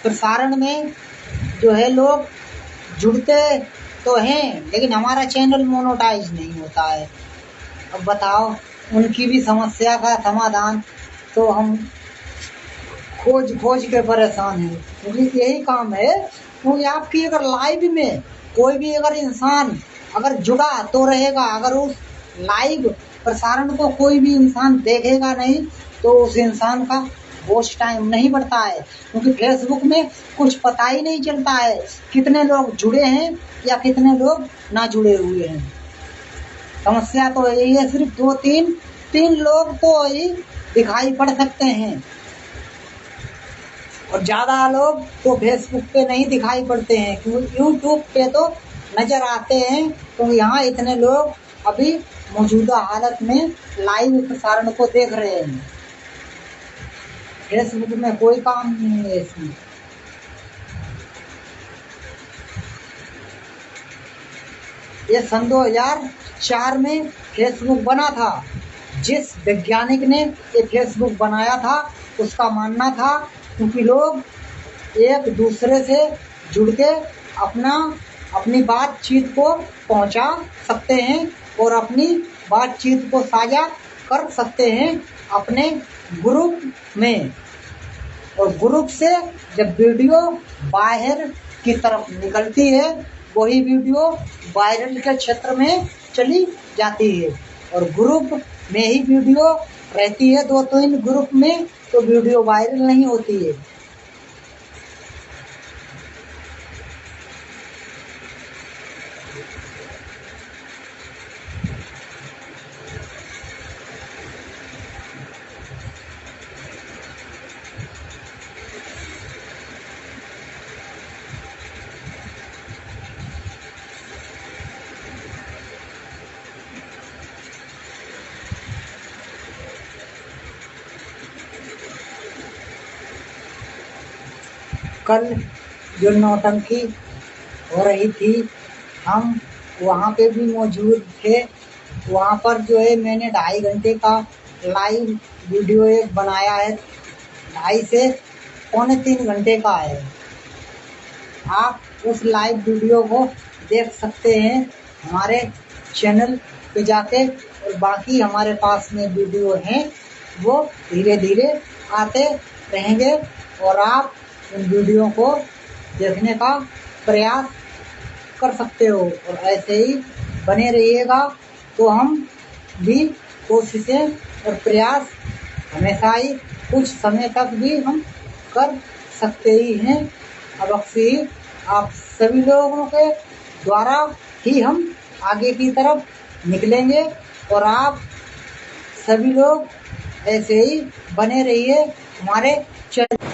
प्रसारण में जो है लोग जुड़ते तो हैं, लेकिन हमारा चैनल मोनेटाइज नहीं होता है। अब बताओ, उनकी भी समस्या का समाधान तो हम खोज खोज के परेशान हैं, क्योंकि यही काम है। क्योंकि आपकी अगर लाइव में कोई भी अगर इंसान अगर जुड़ा तो रहेगा, अगर उस लाइव प्रसारण को कोई भी इंसान देखेगा नहीं तो उस इंसान का वॉच टाइम नहीं बढ़ता है। क्योंकि फेसबुक में कुछ पता ही नहीं चलता है कितने लोग जुड़े हैं या कितने लोग ना जुड़े हुए हैं। समस्या तो यही है, सिर्फ दो तीन लोग तो ही दिखाई पड़ सकते हैं, और ज्यादा लोग तो फेसबुक पे नहीं दिखाई पड़ते हैं, क्योंकि यूट्यूब पे तो नजर आते हैं। तो यहाँ इतने लोग अभी मौजूदा हालत में लाइव प्रसारण को देख रहे हैं। फेसबुक में कोई काम नहीं है इसमें। ये सन 2004 में फेसबुक बना था। जिस वैज्ञानिक ने ये फेसबुक बनाया था उसका मानना था क्योंकि लोग एक दूसरे से जुड़ के अपनी बातचीत को पहुंचा सकते हैं और अपनी बातचीत को साझा कर सकते हैं अपने ग्रुप में। और ग्रुप से जब वीडियो बाहर की तरफ निकलती है वही वीडियो वायरल के क्षेत्र में चली जाती है। और ग्रुप में ही वीडियो रहती है, 2-3 ग्रुप में तो वीडियो वायरल नहीं होती है। कल जो नौटंकी हो रही थी हम वहाँ पे भी मौजूद थे। वहाँ पर जो है मैंने 2.5 घंटे का लाइव वीडियो एक बनाया है, 2.5 से 3 घंटे का है। आप उस लाइव वीडियो को देख सकते हैं हमारे चैनल पे जाके। और बाकी हमारे पास में वीडियो हैं वो धीरे धीरे आते रहेंगे और आप उन वीडियो को देखने का प्रयास कर सकते हो। और ऐसे ही बने रहिएगा तो हम भी कोशिशें और प्रयास हमेशा ही कुछ समय तक भी हम कर सकते ही हैं। अब अक्सर ही आप सभी लोगों के द्वारा ही हम आगे की तरफ निकलेंगे और आप सभी लोग ऐसे ही बने रहिए हमारे चैनल।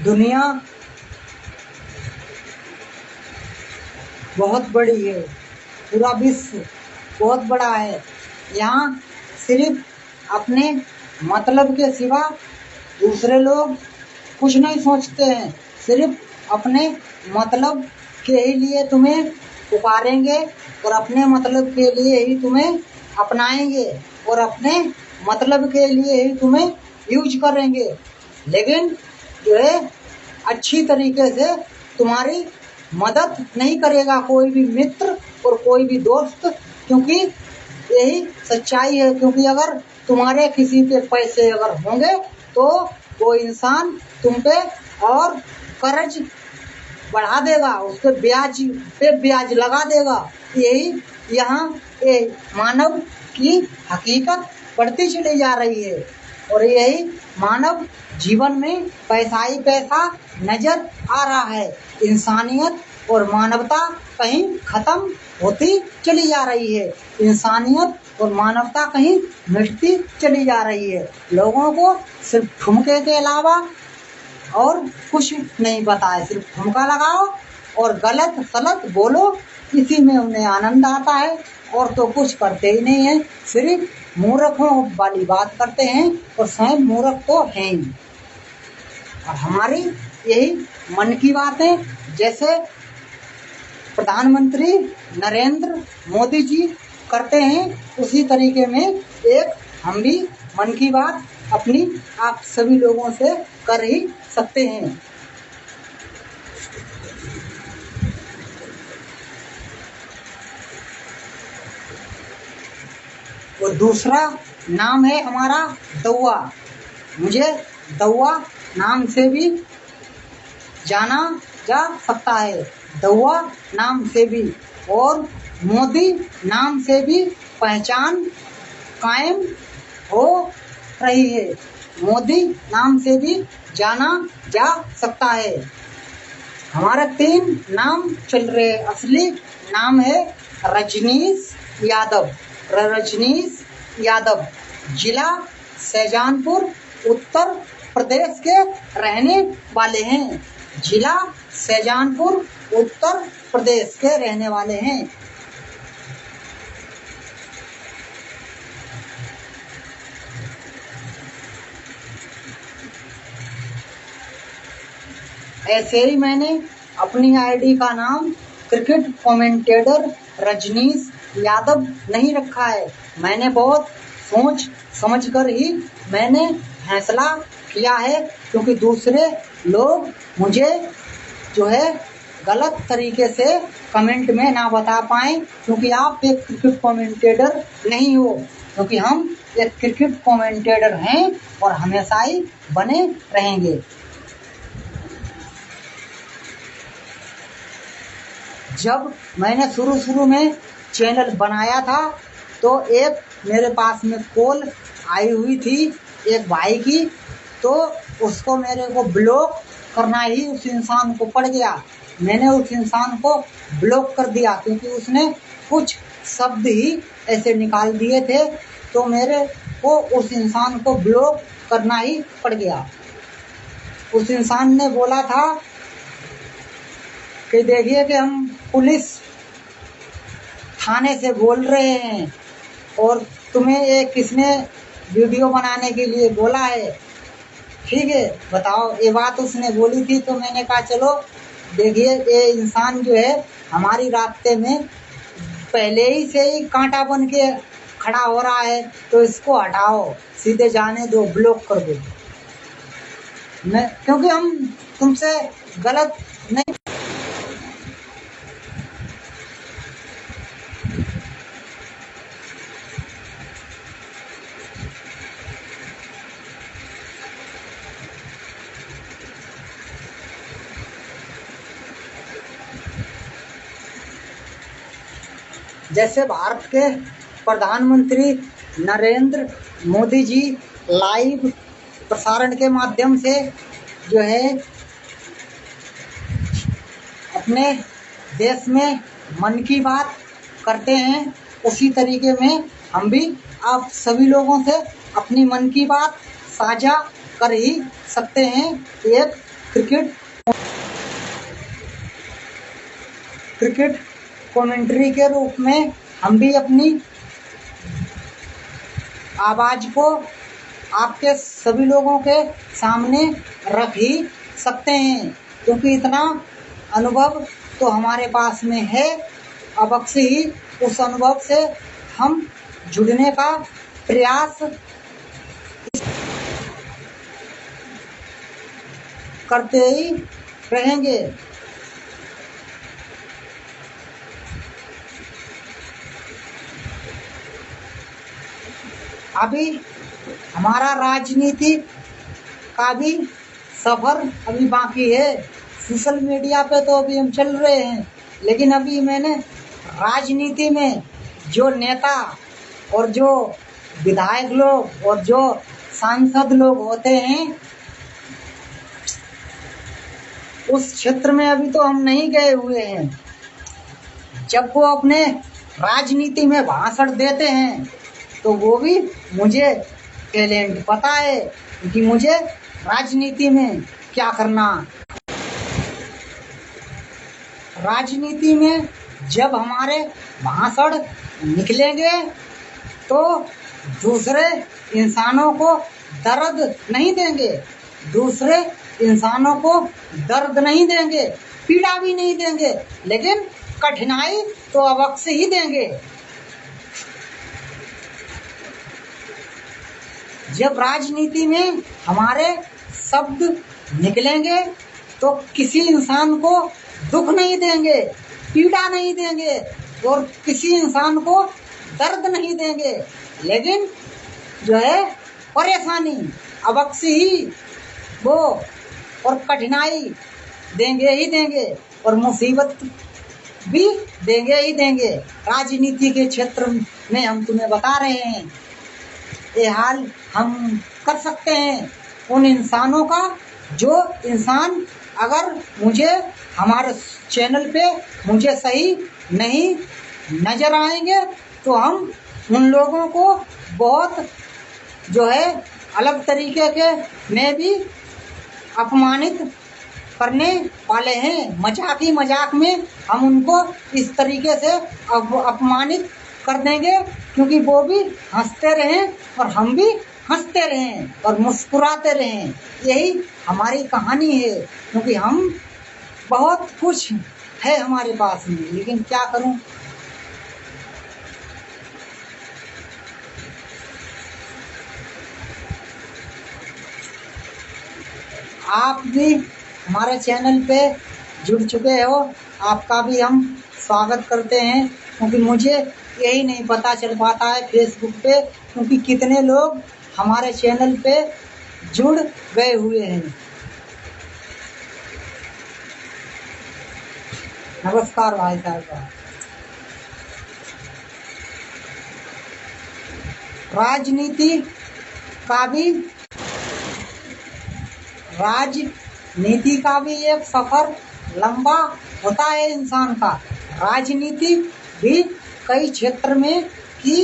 दुनिया बहुत बड़ी है, पूरा विश्व बहुत बड़ा है। यहाँ सिर्फ अपने मतलब के सिवा दूसरे लोग कुछ नहीं सोचते हैं। सिर्फ अपने मतलब के ही लिए तुम्हें पुकारेंगे और अपने मतलब के लिए ही तुम्हें अपनाएंगे और अपने मतलब के लिए ही तुम्हें यूज करेंगे। लेकिन जो है अच्छी तरीके से तुम्हारी मदद नहीं करेगा कोई भी मित्र और कोई भी दोस्त, क्योंकि यही सच्चाई है। क्योंकि अगर तुम्हारे किसी पे पैसे अगर होंगे तो वो इंसान तुम पे और कर्ज बढ़ा देगा, उस पे ब्याज लगा देगा। यही यहाँ ये मानव की हकीकत बढ़ती चली जा रही है और यही मानव जीवन में पैसा ही पैसा नजर आ रहा है। इंसानियत और मानवता कहीं खत्म होती चली जा रही है। इंसानियत और मानवता कहीं मिटती चली जा रही है। लोगों को सिर्फ ठुमके के अलावा और कुछ नहीं पता है। सिर्फ ठुमका लगाओ और गलत सलत बोलो, इसी में उन्हें आनंद आता है और तो कुछ करते ही नहीं है। सिर्फ मूर्खों वाली बात करते हैं और स्वयं मूर्ख तो हैं ही। और हमारी यही मन की बातें जैसे प्रधानमंत्री नरेंद्र मोदी जी करते हैं, उसी तरीके में एक हम भी मन की बात अपनी आप सभी लोगों से कर ही सकते हैं। और दूसरा नाम है हमारा दौआ। मुझे दौआ नाम से भी जाना जा सकता है, दौआ नाम से भी, और मोदी नाम से भी पहचान कायम हो रही है। मोदी नाम से भी जाना जा सकता है। हमारे 3 नाम चल रहे हैं। असली नाम है रजनीश यादव। रजनीश यादव जिला शाहजहांपुर उत्तर प्रदेश के रहने वाले हैं। जिला शाहजहांपुर उत्तर प्रदेश के रहने वाले हैं। ऐसे ही मैंने अपनी आईडी का नाम क्रिकेट कमेंटेटर रजनीश यादव नहीं रखा है। मैंने बहुत सोच समझ कर ही मैंने फैसला किया है, क्योंकि दूसरे लोग मुझे जो है गलत तरीके से कमेंट में ना बता पाएं, क्योंकि आप एक क्रिकेट कमेंटेटर नहीं हो, क्योंकि हम एक क्रिकेट कमेंटेटर हैं और हमेशा ही बने रहेंगे। जब मैंने शुरू में चैनल बनाया था तो एक मेरे पास में कॉल आई हुई थी एक भाई की, तो उसको मेरे को ब्लॉक करना ही उस इंसान को पड़ गया। मैंने उस इंसान को ब्लॉक कर दिया, क्योंकि उसने कुछ शब्द ही ऐसे निकाल दिए थे, तो मेरे को उस इंसान को ब्लॉक करना ही पड़ गया। उस इंसान ने बोला था कि देखिए कि हम पुलिस थाने से बोल रहे हैं और तुम्हें ये किसने वीडियो बनाने के लिए बोला है, ठीक है बताओ। ये बात उसने बोली थी, तो मैंने कहा चलो देखिए ये इंसान जो है हमारी रास्ते में पहले ही से ही कांटा बन के खड़ा हो रहा है, तो इसको हटाओ, सीधे जाने दो, ब्लॉक कर दो। मैं क्योंकि हम तुमसे गलत नहीं। जैसे भारत के प्रधानमंत्री नरेंद्र मोदी जी लाइव प्रसारण के माध्यम से जो है अपने देश में मन की बात करते हैं, उसी तरीके में हम भी आप सभी लोगों से अपनी मन की बात साझा कर ही सकते हैं। एक क्रिकेट कमेंट्री के रूप में हम भी अपनी आवाज को आपके सभी लोगों के सामने रख ही सकते हैं, क्योंकि इतना अनुभव तो हमारे पास में है। अब अक्सर ही उस अनुभव से हम जुड़ने का प्रयास करते ही रहेंगे। अभी हमारा राजनीति का भी सफर अभी बाकी है। सोशल मीडिया पे तो अभी हम चल रहे हैं, लेकिन अभी मैंने राजनीति में जो नेता और जो विधायक लोग और जो सांसद लोग होते हैं, उस क्षेत्र में अभी तो हम नहीं गए हुए हैं। जब वो अपने राजनीति में भाषण देते हैं तो वो भी मुझे टैलेंट पता है कि मुझे राजनीति में क्या करना। राजनीति में जब हमारे भाषण निकलेंगे तो दूसरे इंसानों को दर्द नहीं देंगे, दूसरे इंसानों को दर्द नहीं देंगे, पीड़ा भी नहीं देंगे, लेकिन कठिनाई तो अवश्य ही देंगे। जब राजनीति में हमारे शब्द निकलेंगे तो किसी इंसान को दुख नहीं देंगे, पीड़ा नहीं देंगे और किसी इंसान को दर्द नहीं देंगे, लेकिन जो है परेशानी अवश्य ही वो और कठिनाई देंगे ही देंगे और मुसीबत भी देंगे ही देंगे। राजनीति के क्षेत्र में हम तुम्हें बता रहे हैं, ये हाल हम कर सकते हैं उन इंसानों का जो इंसान अगर मुझे हमारे चैनल पे मुझे सही नहीं नजर आएंगे तो हम उन लोगों को बहुत जो है अलग तरीके के में भी अपमानित करने वाले हैं। मजाक ही मजाक में हम उनको इस तरीके से अपमानित कर देंगे क्योंकि वो भी हंसते रहें और हम भी हंसते रहें और मुस्कुराते रहें। यही हमारी कहानी है, क्योंकि हम बहुत कुछ है हमारे पास में, लेकिन क्या करूं। आप भी हमारे चैनल पे जुड़ चुके हो, आपका भी हम स्वागत करते हैं, क्योंकि मुझे यही नहीं पता चल पाता है फेसबुक पे क्योंकि कितने लोग हमारे चैनल पे जुड़ गए हुए हैं। नमस्कार भाई साहब। राजनीति का भी एक सफर लंबा होता है इंसान का। राजनीति भी कई क्षेत्र में की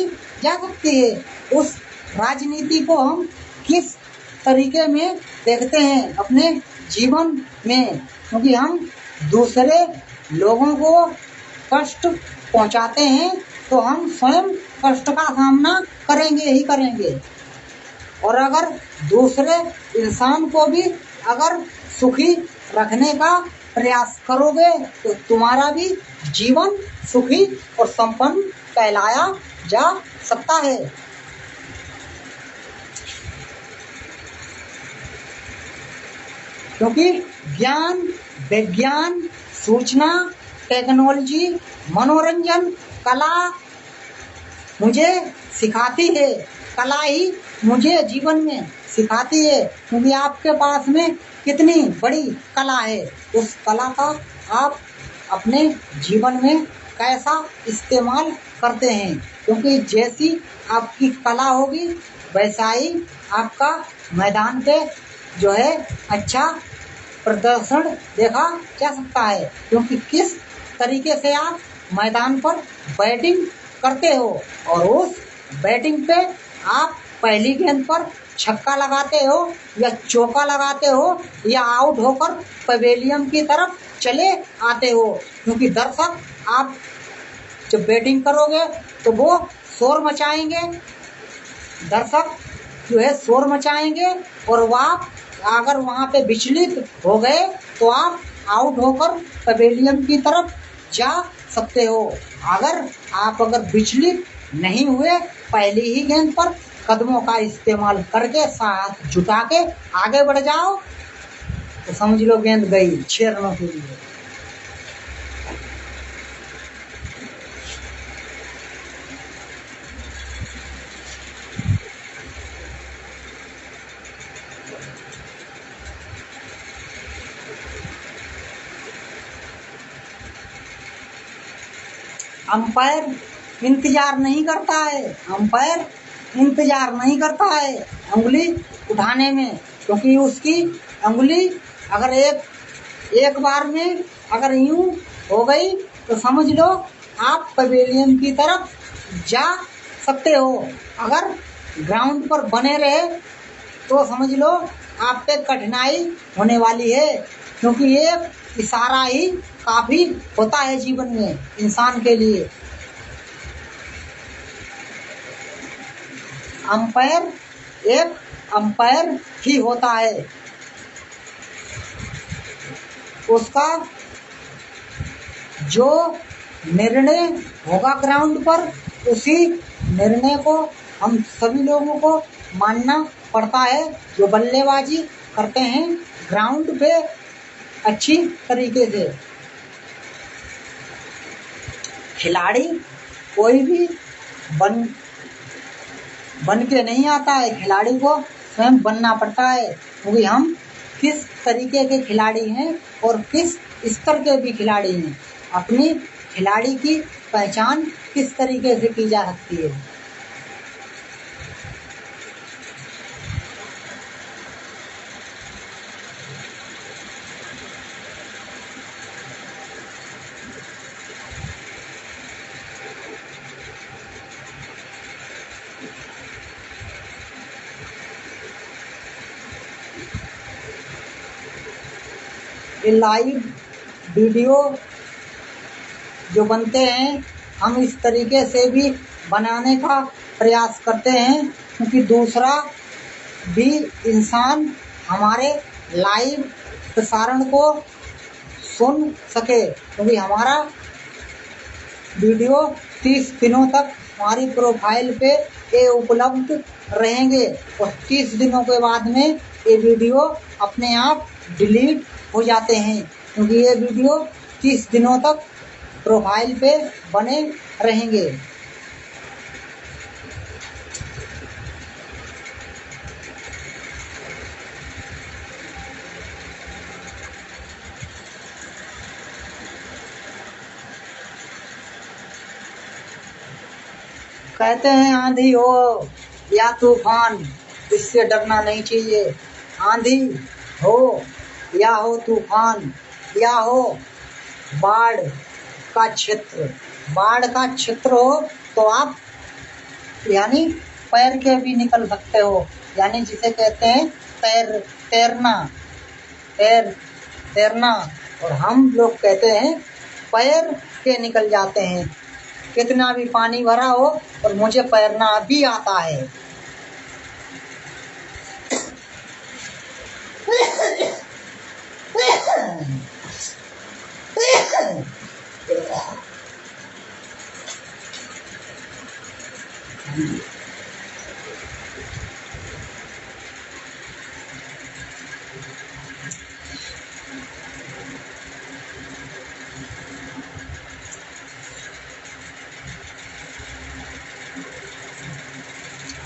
जा सकती है। उस राजनीति को हम किस तरीके में देखते हैं अपने जीवन में, क्योंकि हम दूसरे लोगों को कष्ट पहुंचाते हैं तो हम स्वयं कष्ट का सामना करेंगे ही करेंगे। और अगर दूसरे इंसान को भी अगर सुखी रखने का प्रयास करोगे तो तुम्हारा भी जीवन सुखी और संपन्न कहलाया जा सकता है। क्योंकि ज्ञान, विज्ञान, सूचना, टेक्नोलॉजी, मनोरंजन, कला मुझे सिखाती है, कला ही मुझे जीवन में सिखाती है। क्योंकि आपके पास में कितनी बड़ी कला है, उस कला का आप अपने जीवन में कैसा इस्तेमाल करते हैं। क्योंकि जैसी आपकी कला होगी वैसा ही आपका मैदान पे जो है अच्छा प्रदर्शन देखा जा सकता है। क्योंकि किस तरीके से आप मैदान पर बैटिंग करते हो और उस बैटिंग पे आप पहली गेंद पर छक्का लगाते हो या चौका लगाते हो या आउट होकर पवेलियन की तरफ चले आते हो। क्योंकि दर्शक आप जब बैटिंग करोगे तो वो शोर मचाएंगे, दर्शक जो है शोर मचाएंगे और आप अगर वहां पे विचलित हो गए तो आप आउट होकर पवेलियन की तरफ जा सकते हो। अगर विचलित नहीं हुए, पहली ही गेंद पर कदमों का इस्तेमाल करके साथ जुटा के आगे बढ़ जाओ तो समझ लो गेंद गई 6 रनों के लिए। अंपायर इंतजार नहीं करता है, अंपायर इंतजार नहीं करता है उंगली उठाने में, क्योंकि उसकी उंगली अगर एक बार में अगर यूं हो गई तो समझ लो आप पवेलियन की तरफ जा सकते हो। अगर ग्राउंड पर बने रहे तो समझ लो आप पे कठिनाई होने वाली है, क्योंकि एक इशारा ही काफी होता है जीवन में इंसान के लिए। अंपायर एक अंपायर ही होता है। उसका जो निर्णय होगा ग्राउंड पर, उसी निर्णय को हम सभी लोगों को मानना पड़ता है। जो बल्लेबाजी करते हैं ग्राउंड पे अच्छी तरीके से, खिलाड़ी कोई भी बन के नहीं आता है, खिलाड़ी को स्वयं बनना पड़ता है। क्योंकि हम किस तरीके के खिलाड़ी हैं और किस स्तर के भी खिलाड़ी हैं, अपनी खिलाड़ी की पहचान किस तरीके से की जा सकती है। ये लाइव वीडियो जो बनते हैं, हम इस तरीके से भी बनाने का प्रयास करते हैं क्योंकि दूसरा भी इंसान हमारे लाइव प्रसारण को सुन सके। क्योंकि हमारा वीडियो 30 दिनों तक हमारी प्रोफाइल पे ये उपलब्ध रहेंगे और 30 दिनों के बाद में ये वीडियो अपने आप डिलीट हो जाते हैं। क्योंकि ये वीडियो 30 दिनों तक प्रोफाइल पे बने रहेंगे। कहते हैं आंधी हो या तूफान, इससे डरना नहीं चाहिए। आंधी हो या हो तूफान या हो बाढ़ का क्षेत्र हो तो आप यानी पैर के भी निकल सकते हो, यानी जिसे कहते हैं तैरना। और हम लोग कहते हैं पैर के निकल जाते हैं। कितना भी पानी भरा हो और मुझे तैरना भी आता है।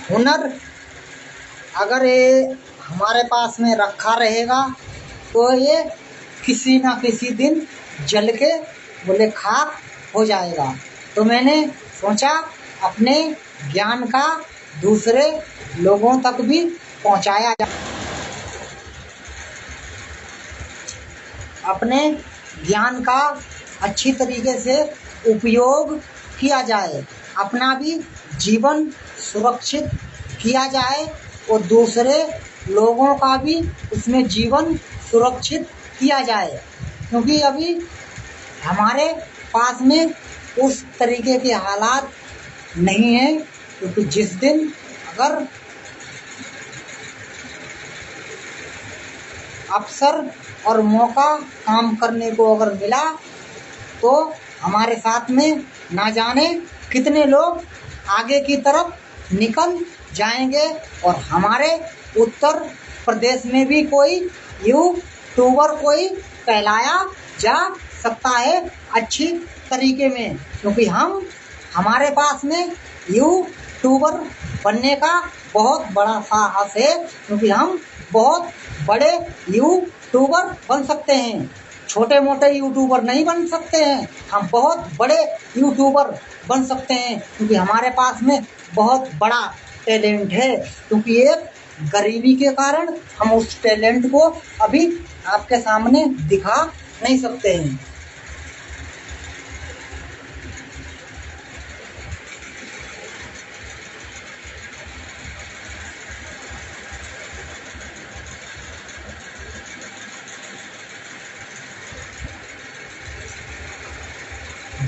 हुनर अगर ये हमारे पास में रखा रहेगा तो ये किसी ना किसी दिन जल के बोले खाक हो जाएगा। तो मैंने सोचा अपने ज्ञान का दूसरे लोगों तक भी पहुंचाया जाए, अपने ज्ञान का अच्छी तरीके से उपयोग किया जाए, अपना भी जीवन सुरक्षित किया जाए और दूसरे लोगों का भी उसमें जीवन सुरक्षित किया जाए। क्योंकि अभी हमारे पास में उस तरीके के हालात नहीं है। क्योंकि जिस दिन अगर अवसर और मौका काम करने को अगर मिला तो हमारे साथ में ना जाने कितने लोग आगे की तरफ निकल जाएंगे और हमारे उत्तर प्रदेश में भी कोई यूट्यूबर कोई कहलाया जा सकता है अच्छी तरीके में। क्योंकि हमारे पास में यूट्यूबर बनने का बहुत बड़ा साहस है। क्योंकि हम बहुत बड़े यूट्यूबर बन सकते हैं, छोटे मोटे यूट्यूबर नहीं बन सकते हैं। हम बहुत बड़े यूट्यूबर बन सकते हैं क्योंकि हमारे पास में बहुत बड़ा टैलेंट है। क्योंकि एक गरीबी के कारण हम उस टैलेंट को अभी आपके सामने दिखा नहीं सकते हैं।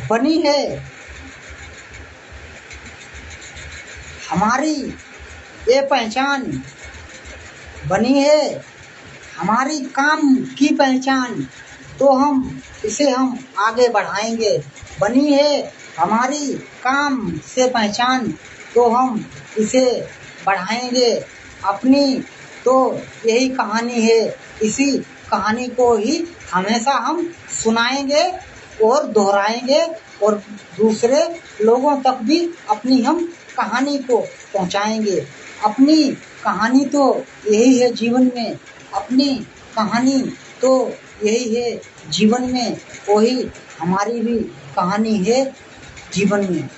बनी है हमारी ये पहचान बनी है हमारी काम की पहचान, तो हम आगे बढ़ाएंगे। बनी है हमारी काम से पहचान, तो हम इसे बढ़ाएंगे अपनी। तो यही कहानी है, इसी कहानी को ही हमेशा हम सुनाएंगे और दोहराएंगे और दूसरे लोगों तक भी अपनी हम कहानी को पहुंचाएंगे। अपनी कहानी तो यही है जीवन में, अपनी कहानी तो यही है जीवन में, वही हमारी भी कहानी है जीवन में।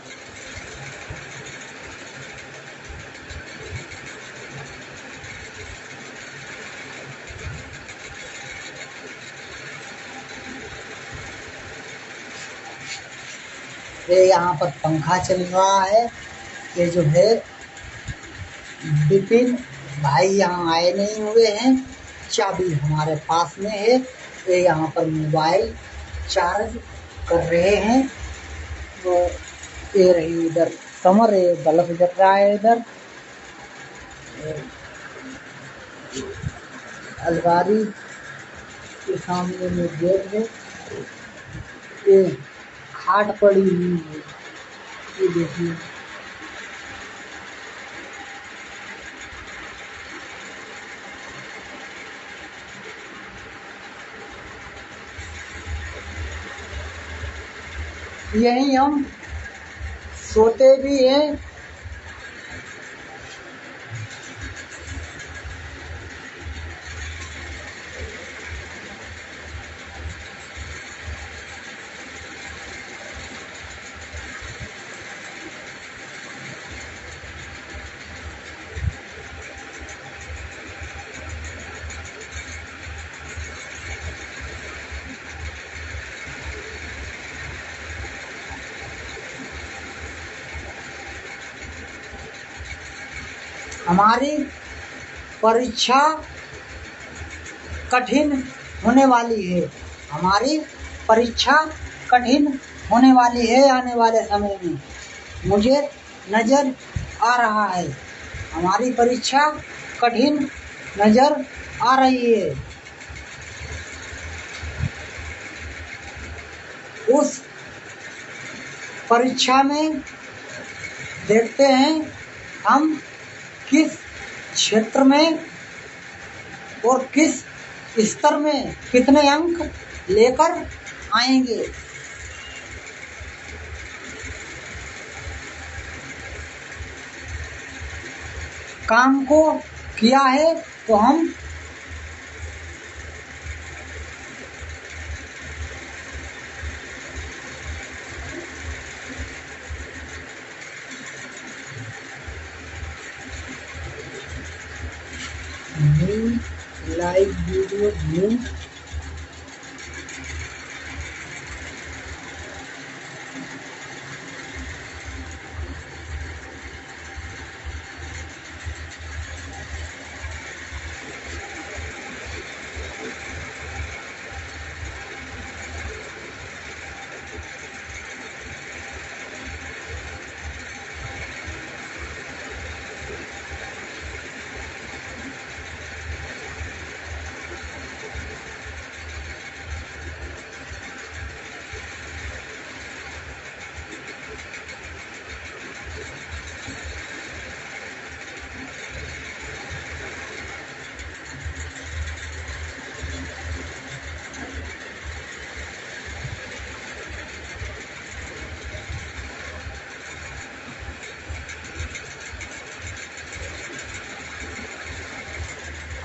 ये यहाँ पर पंखा चल रहा है। ये जो है विपिन भाई यहाँ आए नहीं हुए हैं, चाबी हमारे पास में है। ये यहाँ पर मोबाइल चार्ज कर रहे हैं। वो ये रही इधर कमर, ये बल्ब जल रहा है। इधर अलमारी के सामने में गेट है। ये खाट पड़ी हुई है, ये देखिए। यही हम सोते भी हैं। हमारी परीक्षा कठिन होने वाली है, हमारी परीक्षा कठिन होने वाली है आने वाले समय में, मुझे नजर आ रहा है। हमारी परीक्षा कठिन नजर आ रही है। उस परीक्षा में देखते हैं हम किस क्षेत्र में और किस स्तर में कितने अंक लेकर आएंगे। काम को किया है तो हम लाइव वीडियो व्यू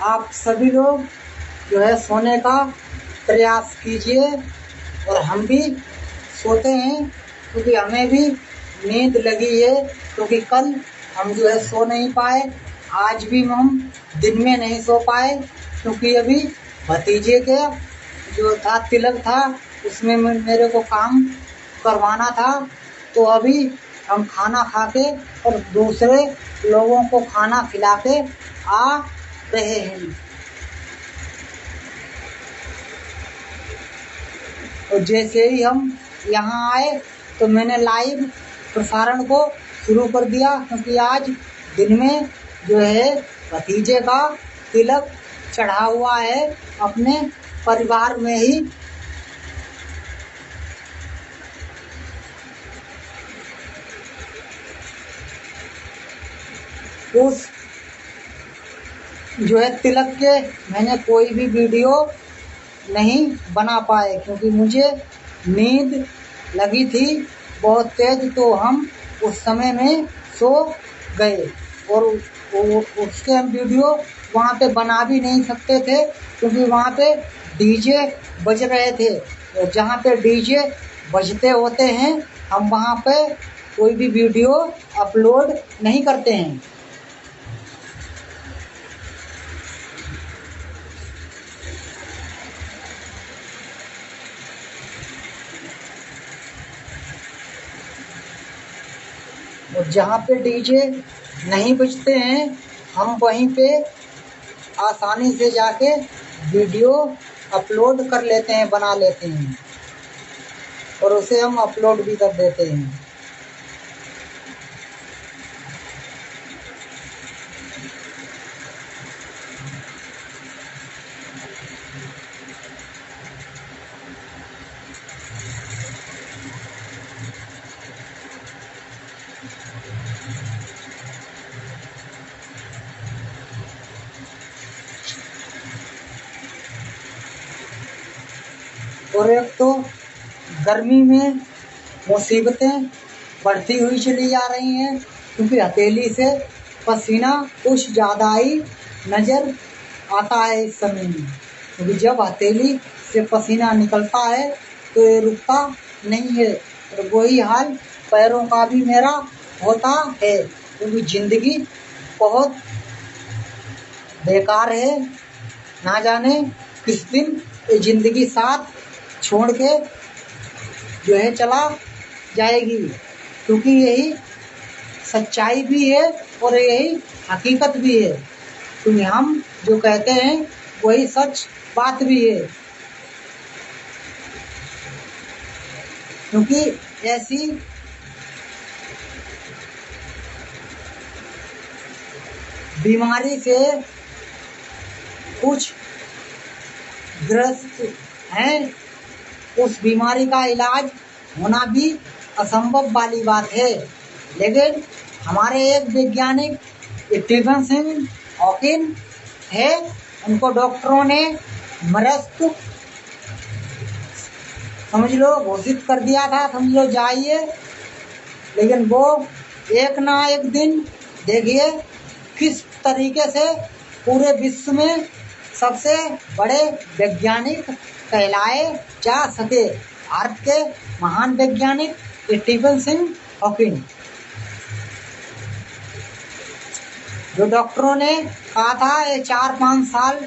आप सभी लोग जो है सोने का प्रयास कीजिए। और हम भी सोते हैं क्योंकि हमें भी नींद लगी है, क्योंकि कल हम जो है सो नहीं पाए, आज भी हम दिन में नहीं सो पाए, क्योंकि अभी भतीजे के जो था तिलक था, उसमें मेरे को काम करवाना था। तो अभी हम खाना खा के और दूसरे लोगों को खाना खिला के आ रहे हैं। और जैसे ही हम यहाँ आए तो मैंने लाइव प्रसारण को शुरू कर दिया, क्योंकि आज दिन में जो है भतीजे का तिलक चढ़ा हुआ है अपने परिवार में ही। उस जो है तिलक के मैंने कोई भी वीडियो नहीं बना पाए क्योंकि मुझे नींद लगी थी बहुत तेज, तो हम उस समय में सो गए और उसके हम वीडियो वहाँ पे बना भी नहीं सकते थे क्योंकि वहाँ पे डीजे बज रहे थे और जहाँ पे डीजे बजते होते हैं हम वहाँ पे कोई भी वीडियो अपलोड नहीं करते हैं। और जहाँ पे डीजे नहीं बजते हैं हम वहीं पे आसानी से जाके वीडियो अपलोड कर लेते हैं, बना लेते हैं और उसे हम अपलोड भी कर देते हैं। और एक तो गर्मी में मुसीबतें बढ़ती हुई चली जा रही हैं क्योंकि हथेली से पसीना कुछ ज़्यादा ही नज़र आता है इस समय में, क्योंकि जब हथेली से पसीना निकलता है तो ये रुकता नहीं है। और वही हाल पैरों का भी मेरा होता है क्योंकि ज़िंदगी बहुत बेकार है, ना जाने किस दिन ये ज़िंदगी साथ छोड़ के जो है चला जाएगी, क्योंकि यही सच्चाई भी है और यही हकीकत भी है, क्योंकि हम जो कहते हैं वही सच बात भी है। क्योंकि ऐसी बीमारी से कुछ ग्रस्त हैं, उस बीमारी का इलाज होना भी असंभव वाली बात है, लेकिन हमारे एक वैज्ञानिक स्टीफन हॉकिंग है, उनको डॉक्टरों ने मृत समझ लो घोषित कर दिया था, समझ लो जाइए, लेकिन वो एक ना एक दिन देखिए किस तरीके से पूरे विश्व में सबसे बड़े वैज्ञानिक कहलाए जा सके। भारत के महान वैज्ञानिक स्टीफन हॉकिंग, जो डॉक्टरों ने कहा था ये 4-5 साल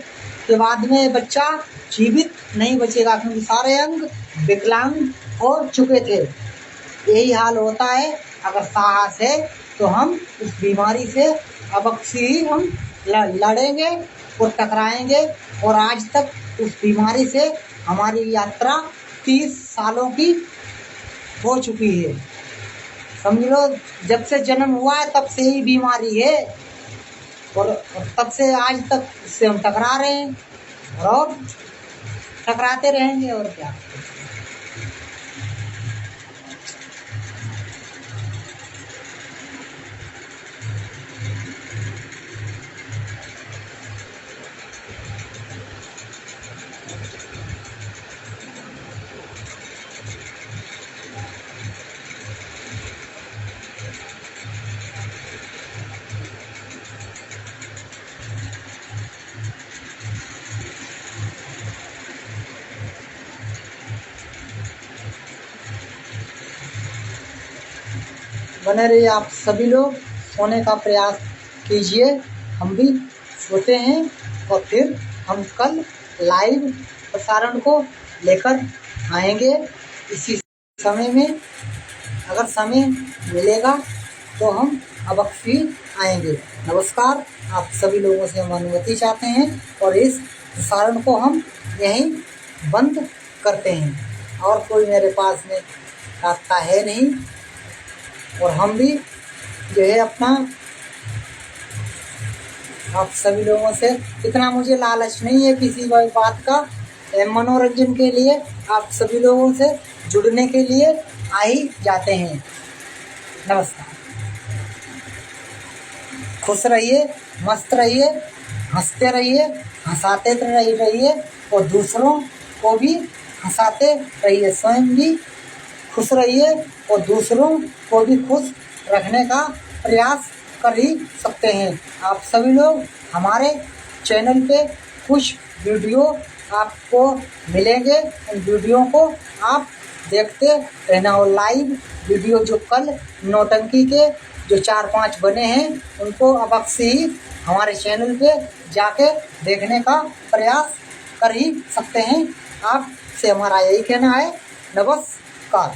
के बाद में बच्चा जीवित नहीं बचेगा क्योंकि सारे अंग विकलांग हो चुके थे। यही हाल होता है, अगर साहस है तो हम उस बीमारी से अवश्य ही हम लड़ेंगे और टकराएंगे। और आज तक उस बीमारी से हमारी यात्रा 30 सालों की हो चुकी है, समझ लो जब से जन्म हुआ है तब से ही बीमारी है और तब से आज तक इससे हम टकरा रहे हैं और टकराते रहेंगे और क्या। बने रहिए आप सभी लोग, सोने का प्रयास कीजिए, हम भी सोते हैं और फिर हम कल लाइव प्रसारण को लेकर आएंगे इसी समय में। अगर समय मिलेगा तो हम अवश्य आएंगे। नमस्कार, आप सभी लोगों से हम अनुमति चाहते हैं और इस प्रसारण को हम यहीं बंद करते हैं और कोई मेरे पास में रास्ता है नहीं और हम भी जो है अपना आप सभी लोगों से। इतना मुझे लालच नहीं है किसी बात का, मनोरंजन के लिए आप सभी लोगों से जुड़ने के लिए आ ही जाते हैं। नमस्कार। खुश रहिए, मस्त रहिए, हंसते रहिए, हंसाते रहिए और दूसरों को भी हंसाते रहिए। स्वयं भी खुश रहिए और दूसरों को भी खुश रखने का प्रयास कर ही सकते हैं। आप सभी लोग हमारे चैनल पे कुछ वीडियो आपको मिलेंगे, उन वीडियो को आप देखते रहना। और लाइव वीडियो जो कल नौटंकी के जो 4-5 बने हैं उनको अब अक्सर ही हमारे चैनल पे जाके देखने का प्रयास कर ही सकते हैं। आपसे हमारा यही कहना है। नमस्कार।